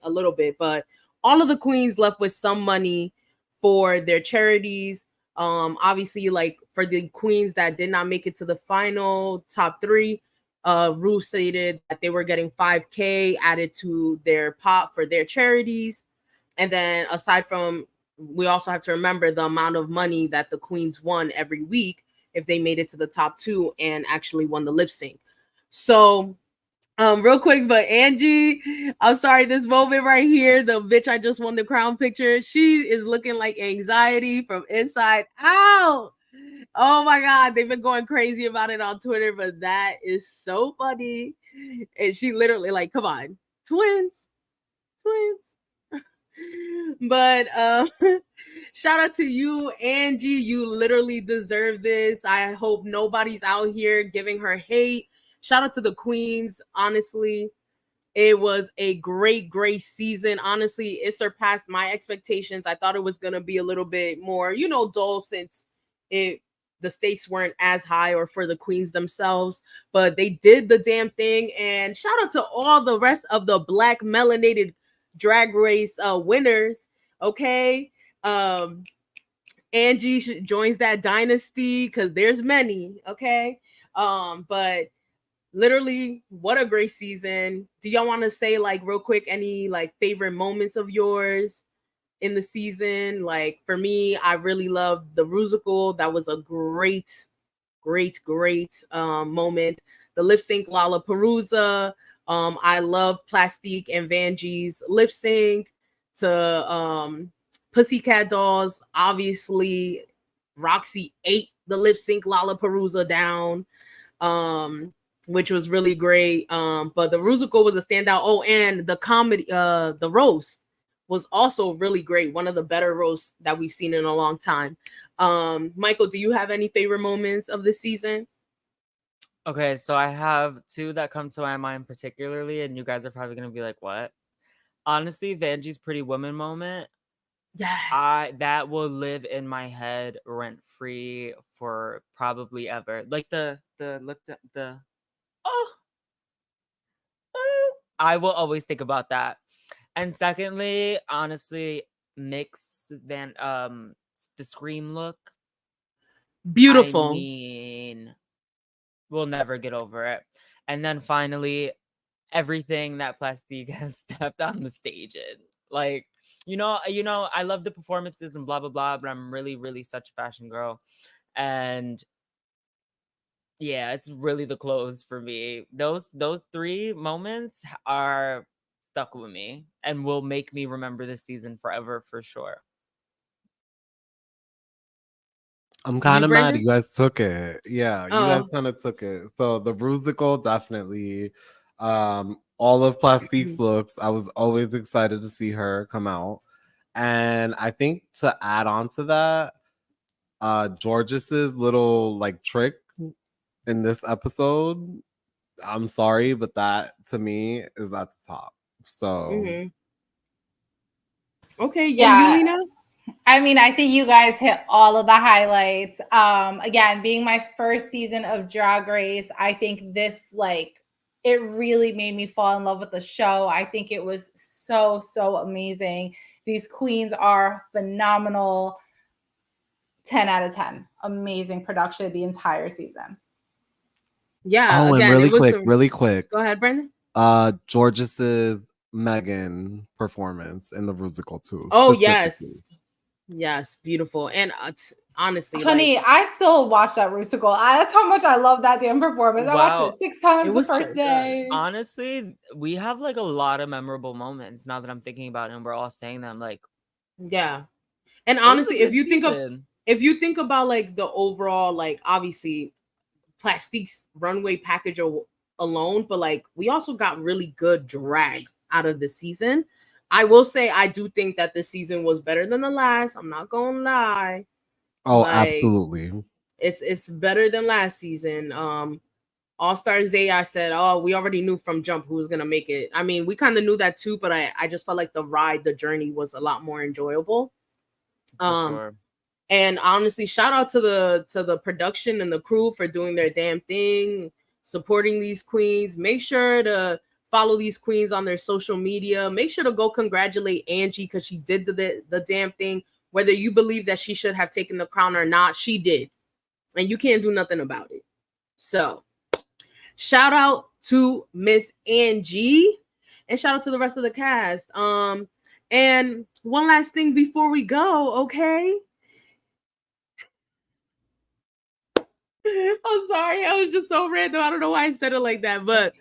a little bit, but all of the queens left with some money for their charities. Obviously, like for the queens that did not make it to the final top 3, Rue stated that they were getting $5,000 added to their pot for their charities. And then aside from, we also have to remember the amount of money that the queens won every week if they made it to the top 2 and actually won the lip sync. So real quick, but Angie, I'm sorry, this moment right here, the bitch I just won the crown picture, she is looking like anxiety from inside out. Oh my God, they've been going crazy about it on Twitter, but that is so funny. And she literally like, come on, twins. But shout out to you, Angie. You literally deserve this. I hope nobody's out here giving her hate. Shout out to the queens. Honestly, it was a great season. Honestly, it surpassed my expectations. I thought it was gonna be a little bit more, dull, since the stakes weren't as high, or for the queens themselves, but they did the damn thing. And shout out to all the rest of the Black melanated drag race winners. Okay, Angie joins that dynasty because there's many. Okay, but literally, what a great season. Do y'all want to say, like, real quick, any like favorite moments of yours in the season? Like, for me, I really loved the Rusical. That was a great moment. The lip sync Lollapalooza. I love Plastique and Vanjie's lip sync to Pussycat Dolls. Obviously, Roxy ate the lip sync Lollapalooza down, which was really great. But the Rusical was a standout. Oh, and the comedy, the roast was also really great. One of the better roasts that we've seen in a long time. Michael, do you have any favorite moments of this season?
Okay, so I have 2 that come to my mind particularly, and you guys are probably gonna be like, "What?" Honestly, Vanjie's Pretty Woman moment,
Yes.
that will live in my head rent free for probably ever. Like the looked at the oh, I will always think about that. And secondly, honestly, Mick's the scream look. I
Beautiful.
mean, we'll never get over it. And then finally, everything that Plastique has stepped on the stage in. Like, I love the performances and blah blah blah, but I'm really, really such a fashion girl. And yeah, it's really the clothes for me. Those 3 moments are stuck with me and will make me remember this season forever for sure.
I'm kind
You,
of mad
Brandon?
you guys took it. Yeah, you guys
Oh,
kind of took it. So the Rusical, definitely. All of Plastique's looks, I was always excited to see her come out. And I think to add on to that, Georges's little like trick in this episode I'm sorry, but that to me is at the top. So
Mhm. Okay,
Yeah.
yeah, Lina.
I mean, I think you guys hit all of the highlights. Again, being my first season of Drag Race, I think this it really made me fall in love with the show. I think it was so amazing. These queens are phenomenal. 10 out of 10. Amazing production the entire season.
Yeah,
and
again,
really
it was
quick.
Go ahead, Brandon.
George's Megan performance in the musical too.
Oh
specifically.
yes, beautiful. And honestly,
Honey, I still watch that Rusical. That's how much I love that damn performance. I
Wow.
watched it 6 times
It
the
was so
first
good.
day.
Honestly, we have like a lot of memorable moments now that I'm thinking about it, and we're all saying them. Like,
yeah. And
it was a
honestly, if
good
you think of
season.
if you think about like the overall, like obviously Plastique's runway package alone, but like we also got really good drag out of the season. I will say I do think that this season was better than the last. I'm not gonna lie.
Oh,
Like,
absolutely.
It's better than last season. All Star Zay, said, oh, we already knew from jump who was gonna make it. I mean, we kind of knew that too, but I just felt like the journey was a lot more enjoyable.
For sure.
And honestly, shout out to the production and the crew for doing their damn thing, supporting these queens. Make sure to follow these queens on their social media. Make sure to go congratulate Angie because she did the damn thing. Whether you believe that she should have taken the crown or not, she did. And you can't do nothing about it. So shout out to Miss Angie and shout out to the rest of the cast. And one last thing before we go, okay? I'm sorry. I was just so random. I don't know why I said it like that. But,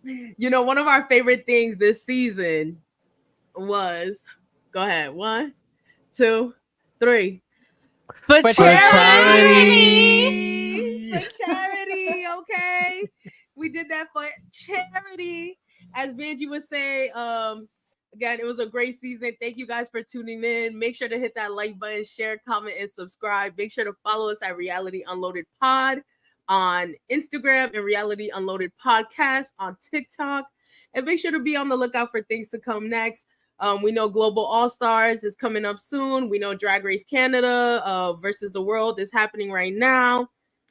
one of our favorite things this season was, go ahead. 1, 2, 3. For charity. For charity. Okay. We did that for charity. As Vanjie would say, again, it was a great season. Thank you guys for tuning in. Make sure to hit that like button, share, comment, and subscribe. Make sure to follow us at Reality Unloaded Pod on Instagram and Reality Unloaded Podcast on TikTok. And make sure to be on the lookout for things to come next. We know Global All Stars is coming up soon. We know Drag Race Canada versus the world is happening right now.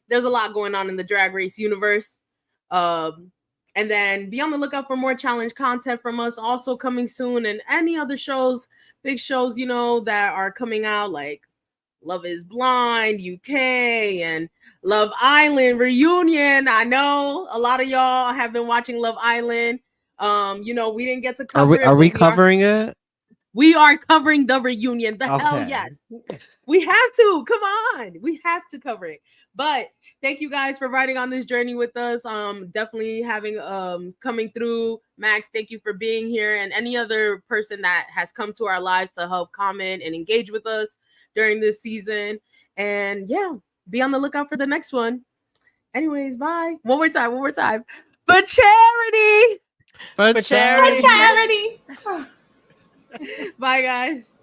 There's a lot going on in the Drag Race universe. And then be on the lookout for more challenge content from us also coming soon, and any other shows, big shows, that are coming out, like Love is Blind UK and Love Island reunion. I know a lot of y'all have been watching Love Island. We didn't get to cover it.
Are we covering it?
We are covering the reunion. The hell
Okay.
yes. We have to. Come on. We have to cover it. But thank you guys for riding on this journey with us. Definitely having coming through. Max, thank you for being here. And any other person that has come to our lives to help comment and engage with us during this season. And yeah, be on the lookout for the next one. Anyways, bye. One more time. For charity.
For
charity.
Charity.
Bye, guys.